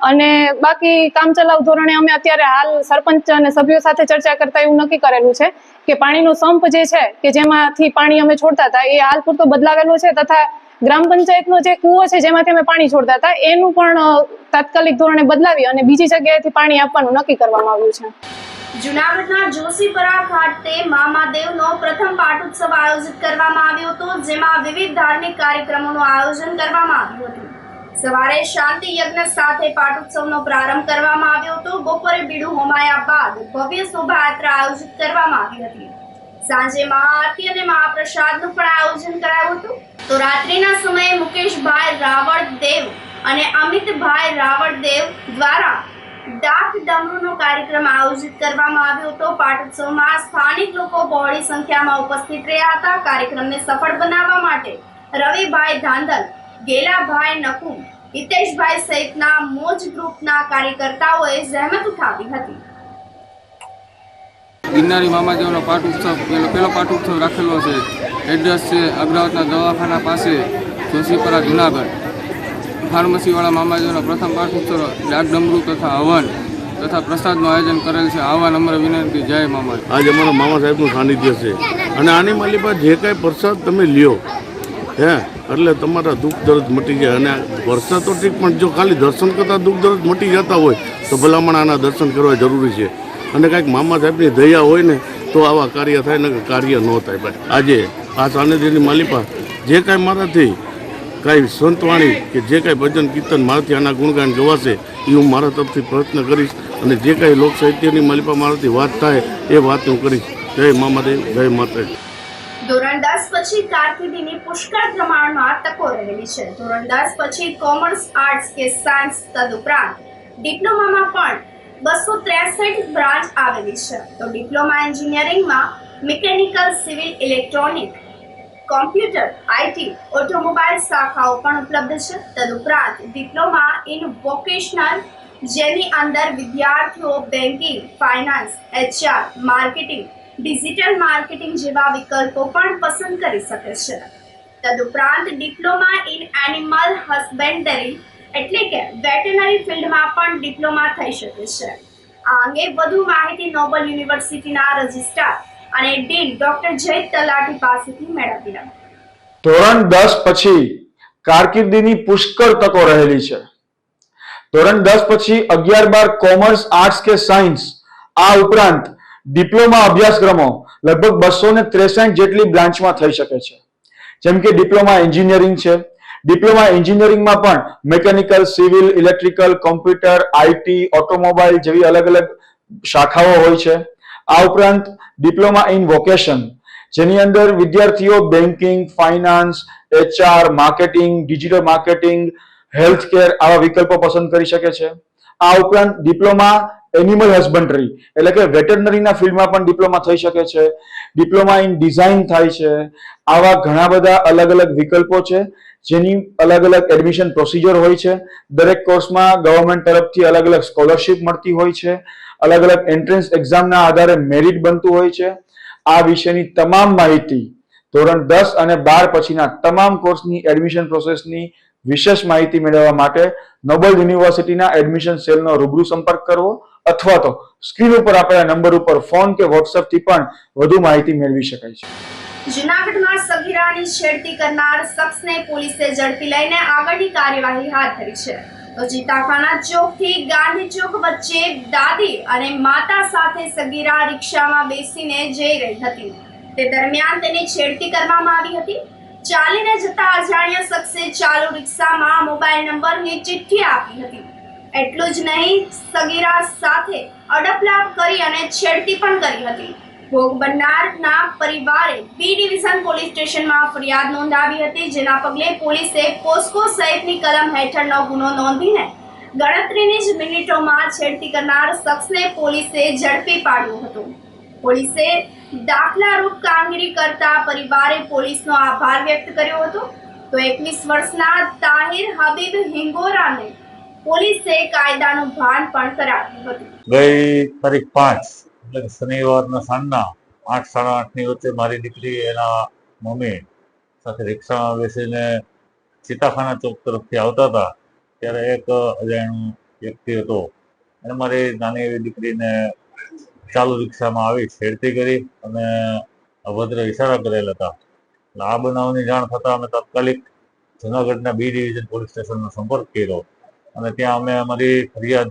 અને બાકી કામચલાઉ ધોરણે અમે અત્યારે હાલ સરપંચ અને સભ્યો સાથે ચર્ચા કરતા એવું નક્કી કરેલું છે કે પાણીનો સંપ જે છે કે જેમાંથી પાણી અમે છોડતા હતા એ હાલ પૂરતો બદલાવેલો છે, તથા ગ્રામ પંચાયતનો જે કૂવો છે જેમાંથી અમે પાણી છોડતા હતા એનું પણ તાત્કાલિક ધોરણે બદલાવી અને બીજી જગ્યાએથી પાણી આપવાનું નક્કી કરવામાં આવ્યું છે.
જૂનાગઢના જોશીપરા ખાતે મામાદેવનો પ્રથમ પાટોત્સવ આયોજિત કરવામાં આવ્યો હતો, જેમાં વિવિધ ધાર્મિક કાર્યક્રમોનું આયોજન કરવામાં આવ્યું હતું. સવારે શાંતિ યજ્ઞ સાથે પાટોત્સવનો પ્રારંભ કરવામાં આવ્યો હતો. બપોરે બીડું હોમાયા બાદ ભવ્ય શોભાયાત્રા આયોજિત કરવામાં આવી હતી. સાંજે મહાઆરતી અને મહાપ્રસાદનું પણ આયોજન કરાયું હતું. તો રાત્રિના સમયે મુકેશભાઈ રાવળદેવ અને અમિતભાઈ રાવળદેવ દ્વારા ડાક ડમરૂનો કાર્યક્રમ આયોજિત કરવામાં આવ્યો હતો. પાટોત્સવમાં સ્થાનિક લોકો બહોળી સંખ્યામાં ઉપસ્થિત રહ્યા હતા. કાર્યક્રમને સફળ બનાવવા માટે રવિભાઈ ધાંધલ, ગેલાભાઈ નકુમ, હિતેશભાઈ સહિતના મોજ ગ્રુપના કાર્યકર્તાઓએ જહેમત ઉઠાવી હતી.
ગિરનારી મામાદેવનો પાટ ઉત્સવ પહેલો પાટ ઉત્સવ રાખેલો છે. એડ્રેસ છે અગ્રાવતના દવાખાના પાસે, જોશીપરા, જુનાગઢ. ફાર્મસીવાળા મામાદેવનો પ્રથમ પાટ ઉત્સવ ડાક ડમરૂ તથા હવન તથા પ્રસાદનું આયોજન કરેલ છે. આવા નમ્ર વિનંતી. જય મામા.
આજે અમારા મામા સાહેબનું સાનિધ્ય છે અને આની માલિપા જે કાંઈ પ્રસાદ તમે લ્યો એટલે તમારા દુઃખ દર્દ મટી જાય. અને વરસાદ તો ઠીક, પણ જો ખાલી દર્શન કરતાં દુઃખ દર્દ મટી જતા હોય તો ભલામણ આના દર્શન કરવા જરૂરી છે. અને કાંઈક મામા સાહેબની દયા હોય ને તો આવા કાર્ય થાય ને કાર્ય ન થાય. ભાઈ આજે આ સાનિધ્યની માલિપા જે કાંઈ મારાથી કાંઈ સંતવાણી કે જે કાંઈ ભજન કીર્તન મારાથી આના ગુણગાન ગવાશે એ હું મારા તરફથી પ્રયત્ન કરીશ. અને જે કાંઈ લોક સાહિત્યની માલિપા મારાથી વાત થાય એ વાત હું કરીશ. જય મામાદેવ, જય માતાજી.
ધોરણ 10 પછી કારકિર્દીની પુષ્કળ પ્રમાણમાં તકો રહેલી છે. ધોરણ 10 પછી કોમર્સ, આર્ટ્સ કે સાયન્સ તદુપરાંત ડિપ્લોમામાં પણ 263 બ્રાન્ચ આવેલી છે. તો ડિપ્લોમા એન્જિનિયરિંગમાં mechanical, civil, electronic, computer, IT, automobile શાખાઓ પણ ઉપલબ્ધ છે. તદુપરાંત ડિપ્લોમા ઇન વોકેશનલ, જેની અંદર વિદ્યાર્થીઓ banking, finance, HR, marketing, digital marketing જેવા વિકલ્પો પણ પસંદ કરી શકે છે. તદુપરાંત ડિપ્લોમા ઇન એનિમલ હસબેન્ડરી એટલે કે વેટરનરી ફિલ્ડમાં પણ ડિપ્લોમા થઈ શકે છે. આ અંગે વધુ માહિતી નોબલ યુનિવર્સિટીના રજિસ્ટ્રાર અને ડીન ડોક્ટર જય તલાટી પાસેથી મેળવી.
ધોરણ 10 પછી કારકિર્દીની પુષ્કળ તકો રહેલી છે. ધોરણ 10 પછી 11-12 કોમર્સ, આર્ટ્સ કે સાયન્સ, આ ઉપરાંત ડિપ્લોમા અભ્યાસક્રમો લગભગ 263 જેટલી બ્રાન્ચમાં થઈ શકે છે. જેમ કે ડિપ્લોમા એન્જિનિયરિંગ છે. ડિપ્લોમા એન્જિનિયરિંગમાં પણ mechanical, civil, electrical, computer, IT, automobile જેવી અલગ અલગ શાખાઓ હોય છે. આ ઉપરાંત ડિપ્લોમા ઇન વોકેશન, જેની અંદર વિદ્યાર્થીઓ banking, finance, HR, marketing, digital marketing, health care આવા વિકલ્પો પસંદ કરી શકે છે. આ ઉપરાંત ડિપ્લોમા એનિમલ હસબન્ડરી એટલે કે વેટરનરીના ફિલ્ડમાં પણ ડિપ્લોમા થઈ શકે છે. ડિપ્લોમા ઇન ડિઝાઇન થાય છે. આવા ઘણા બધા અલગ અલગ વિકલ્પો છે જેની અલગ અલગ એડમિશન પ્રોસિજર હોય છે. દરેક કોર્સમાં ગવર્મેન્ટ તરફથી અલગ અલગ સ્કોલરશિપ મળતી હોય છે. અલગ અલગ એન્ટ્રન્સ એક્ઝામના આધારે મેરિટ બનતું હોય છે. આ વિશેની તમામ માહિતી ધોરણ 10 અને 12 પછીના તમામ કોર્સની એડમિશન પ્રોસેસની વિશેષ માહિતી મેળવવા માટે નોબલ યુનિવર્સિટીના એડમિશન સેલનો રૂબરૂ સંપર્ક કરવો અથવા તો સ્ક્રીન ઉપર આપેલા નંબર ઉપર ફોન કે વોટ્સએપ થી પણ વધુ માહિતી મેળવી શકાય છે.
જૂનાગઢમાં સગીરાની છેડતી કરનાર શખ્સને પોલીસે ઝડપી લઈને આગળની કાર્યવાહી હાથ ધરી છે. તો ચિતાખાના ચોકથી ગાંધી ચોક વચ્ચે દાદી અને માતા સાથે સગીરા રિક્ષામાં બેસીને જઈ રહી હતી. તે દરમિયાન તેની છેડતી કરવામાં આવી હતી. ચાલીને જતા અજાણ્યા શખ્સે ચાલુ રિક્ષામાં મોબાઈલ નંબરની ચિઠ્ઠી આપી હતી. એટલું જ નહીં, સગીરા સાથે અડપલાપ કરી અને છેડતી પણ કરી હતી. ભોગ બનનારના પરિવારે બી ડિવિઝન પોલીસ સ્ટેશનમાં ફરિયાદ નોંધાવી હતી, જેના પગલે પોલીસે પોસ્કો સહિતની કલમ હેઠળનો ગુનો નોંધીને ગણતરીની જ મિનિટોમાં છેડતી કરનાર શખ્સને પોલીસે ઝડપી પાડ્યો હતો. પોલીસે દાખલારૂપ કામગીરી કરતા પરિવારે પોલીસનો આભાર વ્યક્ત કર્યો હતો. તો 21 વર્ષના તાહિર હબીબ હિંગોરાને પોલીસે કાયદાનું ભાન પણ કરાવ્યું હતું.
ગઈ તારીખ 5 એટલે શનિવારના સાંજના 8-8:30 વચ્ચે મારી દીકરી એના મમ્મી સાથે રિક્ષામાં બેસીને ચિતાખાના ચોક તરફથી આવતા હતા. ત્યારે એક અજાણ્યો વ્યક્તિ હતો અને મારી નાની એવી દીકરીને ચાલુ રિક્ષામાં આવી છેડતી કરી અને અભદ્ર ઇશારા કરેલા હતા. આ બનાવની જાણ થતાં અમે તાત્કાલિક જૂનાગઢના બી ડિવિઝન પોલીસ સ્ટેશનનો સંપર્ક કર્યો અને ત્યાં અમે અમારી ફરિયાદ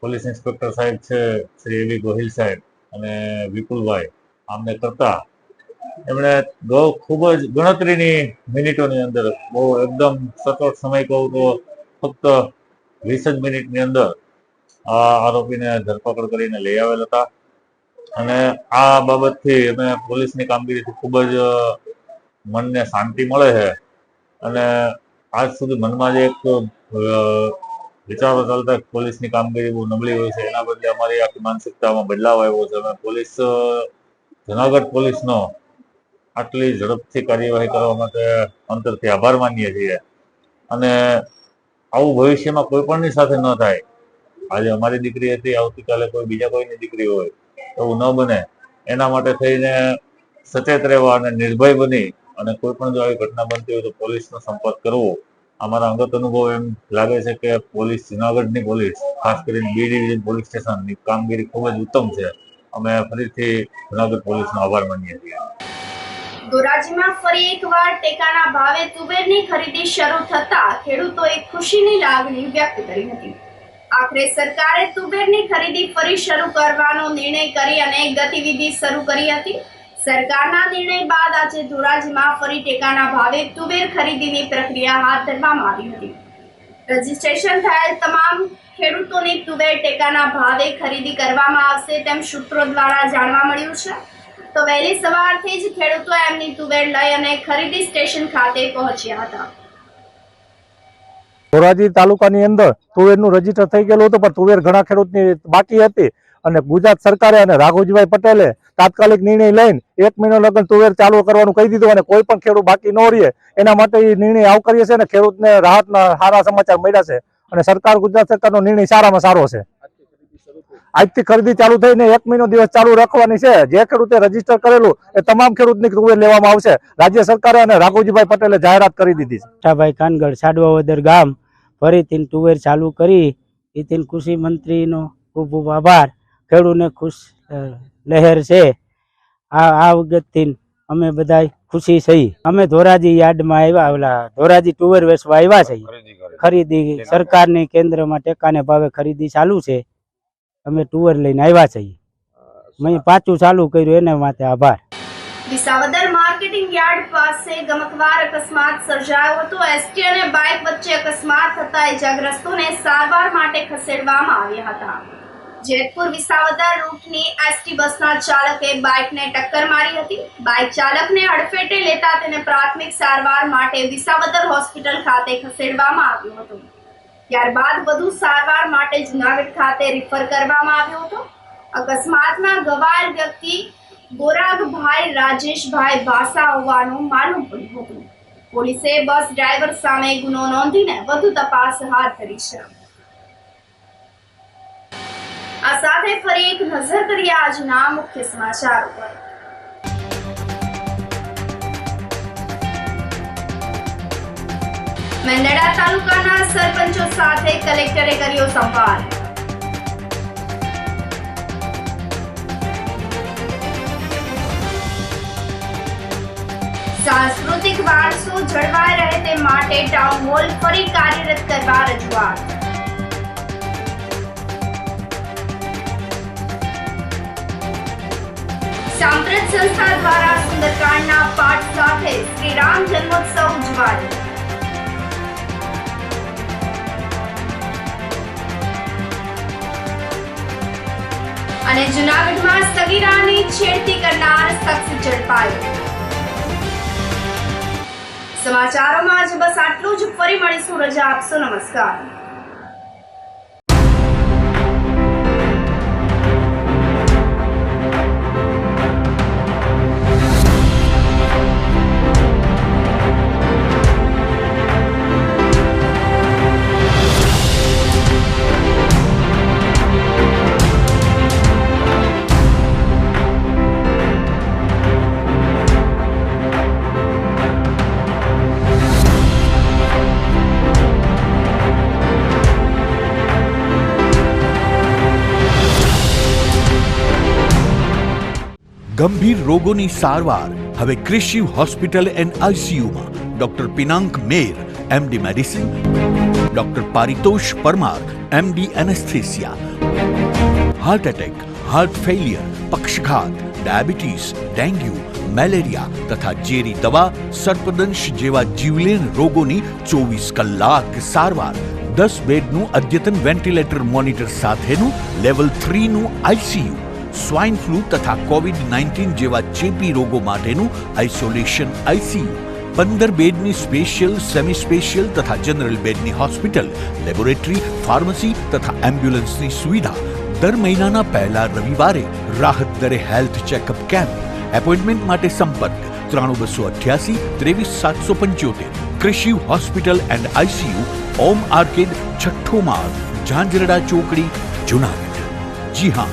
પોલીસ ઇન્સ્પેક્ટર સાહેબ છે શ્રી એવી ગોહિલ સાહેબ અને વિપુલભાઈ આમને કરતા એમણે ખૂબ જ ગણતરીની મિનિટોની અંદર બહુ એકદમ સચોટ સમય કહું તો ફક્ત 20 જ મિનિટની અંદર આ આરોપીને ધરપકડ કરીને લઈ આવેલ હતા. અને આ બાબતથી અમે પોલીસની કામગીરીથી ખૂબ જ મનને શાંતિ મળે છે. અને આજ સુધી મનમાં જે એક વિચારો ચાલતા પોલીસની કામગીરી બહુ નબળી હોય છે, એના બદલે અમારી આખી માનસિકતામાં બદલાવ આવ્યો છે. અમે પોલીસ જુનાગઢ પોલીસનો આટલી ઝડપથી કાર્યવાહી કરવા માટે અંતરથી આભાર માનીએ છીએ. અને આવું ભવિષ્યમાં કોઈ પણની સાથે ન થાય. આજે અમારી દીકરી હતી, આવતીકાલે કોઈ બીજા કોઈની દીકરી હોય, એવું ન બને એના માટે થઈને સચેત રહેવા અને નિર્ભય બની અને કોઈ પણ જો આવી ઘટના બનતી હોય તો પોલીસનો સંપર્ક કરવો. અમારા અંગત અનુભવ એમ લાગે છે કે પોલીસ જુનાગઢની પોલીસ, ખાસ કરીને બી ડિવિઝન પોલીસ સ્ટેશનની કામગીરી ખૂબ જ ઉત્તમ છે. અમે ફરીથી જુનાગઢ પોલીસનો આભાર માનીએ છીએ.
ધોરાજીમાં ફરી એકવાર ટેકાના ભાવે તુવેરની ખરીદી શરૂ થતા ખેડૂતોએ ખુશીની લાગણી વ્યક્ત કરી હતી. આખરે સરકારે તુવેરની ખરીદી ફરી શરૂ કરવાનો નિર્ણય કરી અને ગતિવિધિ શરૂ કરી હતી. સરકારના નિર્ણય બાદ આજે ધોરાજીમાં ફરી ટેકાના ભાવે તુવેર ખરીદીની પ્રક્રિયા હાથ ધરવામાં આવી હતી. રજીસ્ટ્રેશન થયેલ તમામ ખેડૂતોની તુવેર ટેકાના ભાવે ખરીદી કરવામાં આવશે તેમ સૂત્રો દ્વારા જાણવા મળ્યું છે. તો વહેલી સવારથી જ ખેડૂતો એમની તુવેર લઈ અને ખરીદી સ્ટેશન ખાતે પહોંચ્યા હતા.
ધોરાજી તાલુકાની અંદર તુવેરનું રજીસ્ટર થઈ ગયેલું હતું, પણ તુવેર ઘણા ખેડૂતની બાકી હતી અને ગુજરાત સરકારે અને રાઘુજીભાઈ પટેલે તાત્કાલિક નિર્ણય લઈને 1 મહિનો લગન તુવેર ચાલુ કરવાનું કહી દીધું અને કોઈ પણ ખેડૂત બાકી ન રહે એના માટે એ નિર્ણય આવકારીએ છે અને ખેડૂતને રાહતના સારા સમાચાર મળ્યા છે. અને સરકાર ગુજરાત સરકારનો નિર્ણય સારામાં સારો છે. આજથી ખરીદી ચાલુ થઈને 1 મહિનો દિવસ ચાલુ રાખવાની છે. જે ખેડૂતે રજીસ્ટર કરેલું એ તમામ ખેડૂતની તુવેર લેવામાં આવશે. રાજ્ય સરકારે અને રાઘુજીભાઈ પટેલે જાહેરાત કરી દીધી છે.
ભાઈ કાનગઢ સાડવાવદર ગામ ફરીથી તુવેર ચાલુ કરી એથી કૃષિ મંત્રીનો ખૂબ ખૂબ આભાર. ખેડૂતને ખુશ લહેર છે. આ વખતથી અમે બધા ખુશી થઈ. અમે ધોરાજી યાર્ડમાં આવ્યા, ઓલા ધોરાજી તુવેર વેચવા આવ્યા છે. ખરીદી સરકારની કેન્દ્રમાં ટેકાને ભાવે ખરીદી ચાલુ છે. અમે તુવેર લઈને આવ્યા છીએ. મેં પાછું ચાલુ કર્યું એના માટે આભાર.
વિસાવદર માર્કેટિંગ યાર્ડ પાસે ગમકવાર અકસ્માત સર્જાયો હતો. એસટી અને બાઇક વચ્ચે અકસ્માત થતા ઇજાગ્રસ્તોને સારવાર માટે ખસેડવામાં આવ્યા હતા. જેતપુર વિસાવદર રૂટની એસટી બસના ચાલકે બાઇકને ટક્કર મારી હતી. બાઇક ચાલકને અડફેટે લેતા તેને પ્રાથમિક સારવાર માટે વિસાવદર હોસ્પિટલ ખાતે ખસેડવામાં આવ્યો હતો. ત્યારબાદ વધુ સારવાર માટે જુનાગઢ ખાતે રિફર કરવામાં આવ્યો હતો. અકસ્માતમાં ઘવાયેલ વ્યક્તિ ગોરાગભાઈ રાજેશભાઈ ભાસા હોવાનું માલુમ પડ્યું હતું. પોલીસે બસ ડ્રાઈવર સામે ગુનો નોંધીને વધુ તપાસ હાથ ધરી છે. આ સાથે ફરી એક નજર કરીએ આજના મુખ્ય સમાચારો પર. મેંદરડા તાલુકાના સરપંચો સાથે કલેક્ટરે કર્યો સંવાદ. સાંસ્કૃતિક વારસો જળવાઈ રહે તે માટે ટાઉન હોલ ફરી કાર્યરત કરવા રજૂઆત. સાંપ્રત સંસ્થા દ્વારા સુંદરકાંડના પાઠ સાથે શ્રી રામ જન્મોત્સવ ઉજવાયો. અને જૂનાગઢમાં સગીરાની છેડતી કરનાર શખ્સ ઝડપાયો. સમાચારોમાં આજે બસ આટલું જ. ફરી મળીશું. રજા આપશો. નમસ્કાર.
ગંભીર રોગોની સારવાર હવે ક્રિશિવ હોસ્પિટલ એન્ડ આઈસીયુમાં doctor Pinank Mer MD medicine, doctor Paritosh Parmar MD anaesthesia, heart attack, heart failure, પક્ષઘાત, ડાયાબિટીસ, ડેન્ગ્યુ, મેલેરિયા તથા ઝેરી દવા, સર્પદંશ જેવા જીવલેણ રોગોની 24 કલાક સારવાર, 10 બેડનું અદ્યતન વેન્ટિલેટર મોનિટર સાથેનું લેવલ 3નું આઈસીયુ, સ્વાઇન ફ્લૂ તથા કોવિડ-19 જેવા ચેપી રોગો માટેનું આઇસોલેશન આઈસીયુ, 15 બેડની સ્પેશિયલ, સેમી સ્પેશિયલ તથા જનરલ બેડની હોસ્પિટલ, લેબોરેટરી, ફાર્મસી તથા એમ્બ્યુલન્સની સુવિધા, દર મહિનાના પહેલા રવિવારે રાહત દરે હેલ્થ ચેકઅપ કેમ્પ. એપોઇન્ટમેન્ટ માટે સંપર્ક 9288 23775. કૃષિ hospital and ICU, Om arcade, છઠ્ઠો માળ, ઝાંઝરડા ચોકડી, જુનાગઢ. જી હા,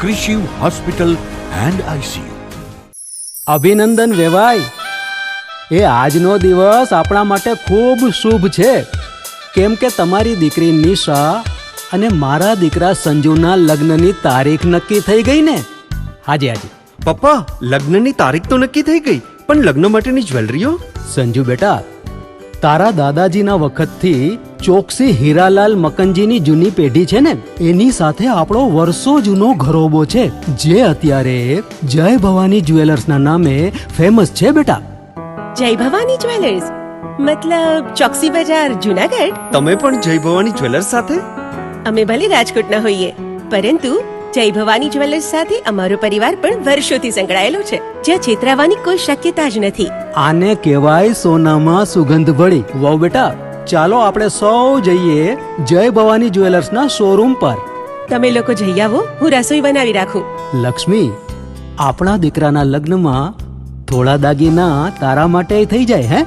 કૃષિ હોસ્પિટલ એન્ડ આઈસીયુ.
અભિનંદન વેવાઈ, એ આજનો દિવસ આપણા માટે ખૂબ શુભ છે, કેમ કે તમારી દીકરી નિશા અને મારા દીકરા સંજુના લગ્નની તારીખ નક્કી થઈ ગઈ ને. હાજી હાજી
પપ્પા, લગ્નની તારીખ તો નક્કી થઈ ગઈ, પણ લગ્ન માટેની જ્વેલરીઓ?
સંજુ બેટા, તારા દાદાજીના વખતથી ચોકસી હીરાલાલ મકનજીની જૂની પેઢી છે ને, એની સાથે આપણો વર્ષો જૂનો ઘરોબો છે, જે અત્યારે જય ભવાની જ્વેલર્સના નામે ફેમસ છે બેટા.
જય ભવાની જ્વેલર્સ મતલબ ચોકસી બજાર, જુનાગઢ?
તમે પણ જય ભવાની જ્વેલર્સ સાથે?
અમે ભલે રાજકોટના હોઈએ, પરંતુ જય ભવાની જ્વેલર્સ સાથે અમારો પરિવાર પણ વર્ષોથી સંકળાયેલો છે, જ્યાં છેતરાવાની કોઈ શક્યતા જ નથી.
આને કહેવાય સોનામાં સુગંધ ભળી. વાવ બેટા, ચાલો આપણે સૌ જઈએ જય ભવાની જ્વેલર્સના શોરૂમ પર.
તમે લોકો જઈ આવો, હું રસોઈ બનાવી રાખું.
લક્ષ્મી, આપણા દીકરાના લગ્નમાં થોડા દાગીના તારા માટે થઈ જાય. હે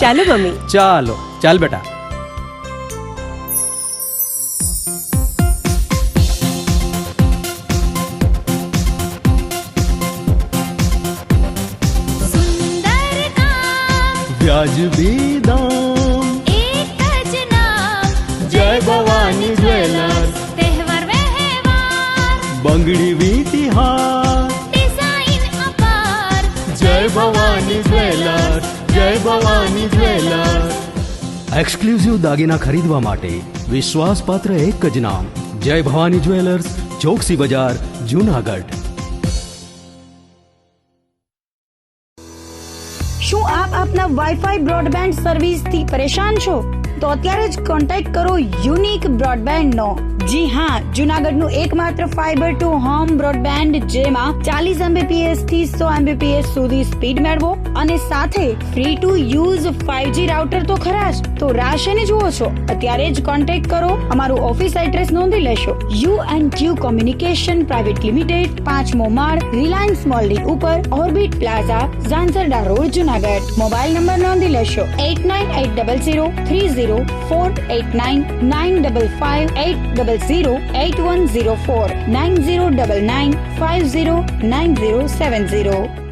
ચાલો મમ્મી.
ચાલો ચાલ બેટા. વ્યાજબી દામ,
એક જ નામ,
જય ભવાની જ્વેલર્સ.
તહેવાર વ્યવહાર,
બંગડી વીટી હાર,
ડિઝાઇન અપાર,
જય ભવાની જ્વેલર્સ, જય ભવાની જ્વેલર્સ. એક્સક્લુઝિવ દાગીના ખરીદવા માટે વિશ્વાસપાત્ર એક જ નામ, જય ભવાની જ્વેલર્સ, ચોકસી બજાર, જુનાગઢ.
શું આપ આપના વાઈફાઈ બ્રોડબેન્ડ સર્વિસથી પરેશાન છો? તો અત્યારે જ કોન્ટેક્ટ કરો યુનિક બ્રોડબેન્ડ નો. જી હા, જુનાગઢનું એકમાત્ર ફાઈબર ટુ હોમ બ્રોડબેન્ડ, જેમાં 40 Mbps થી 100 Mbps સુધી સ્પીડ મેળવો અને સાથે free to use 5G router તો ખરા જ. તો રાહ શેની જુઓ છો? અત્યારે જ કોન્ટેક્ટ કરો. અમારું ઓફિસ એડ્રેસ નોંધી લેશો. U&Q કોમ્યુનિકેશન પ્રાઇવેટ લિમિટેડ, 5મો માળ, રિલાયન્સ મોલની ઉપર, orbit plaza, Zanzarda road, Junagadh. Mobile number નોંધી લેશો 89800304899955808081049099509070.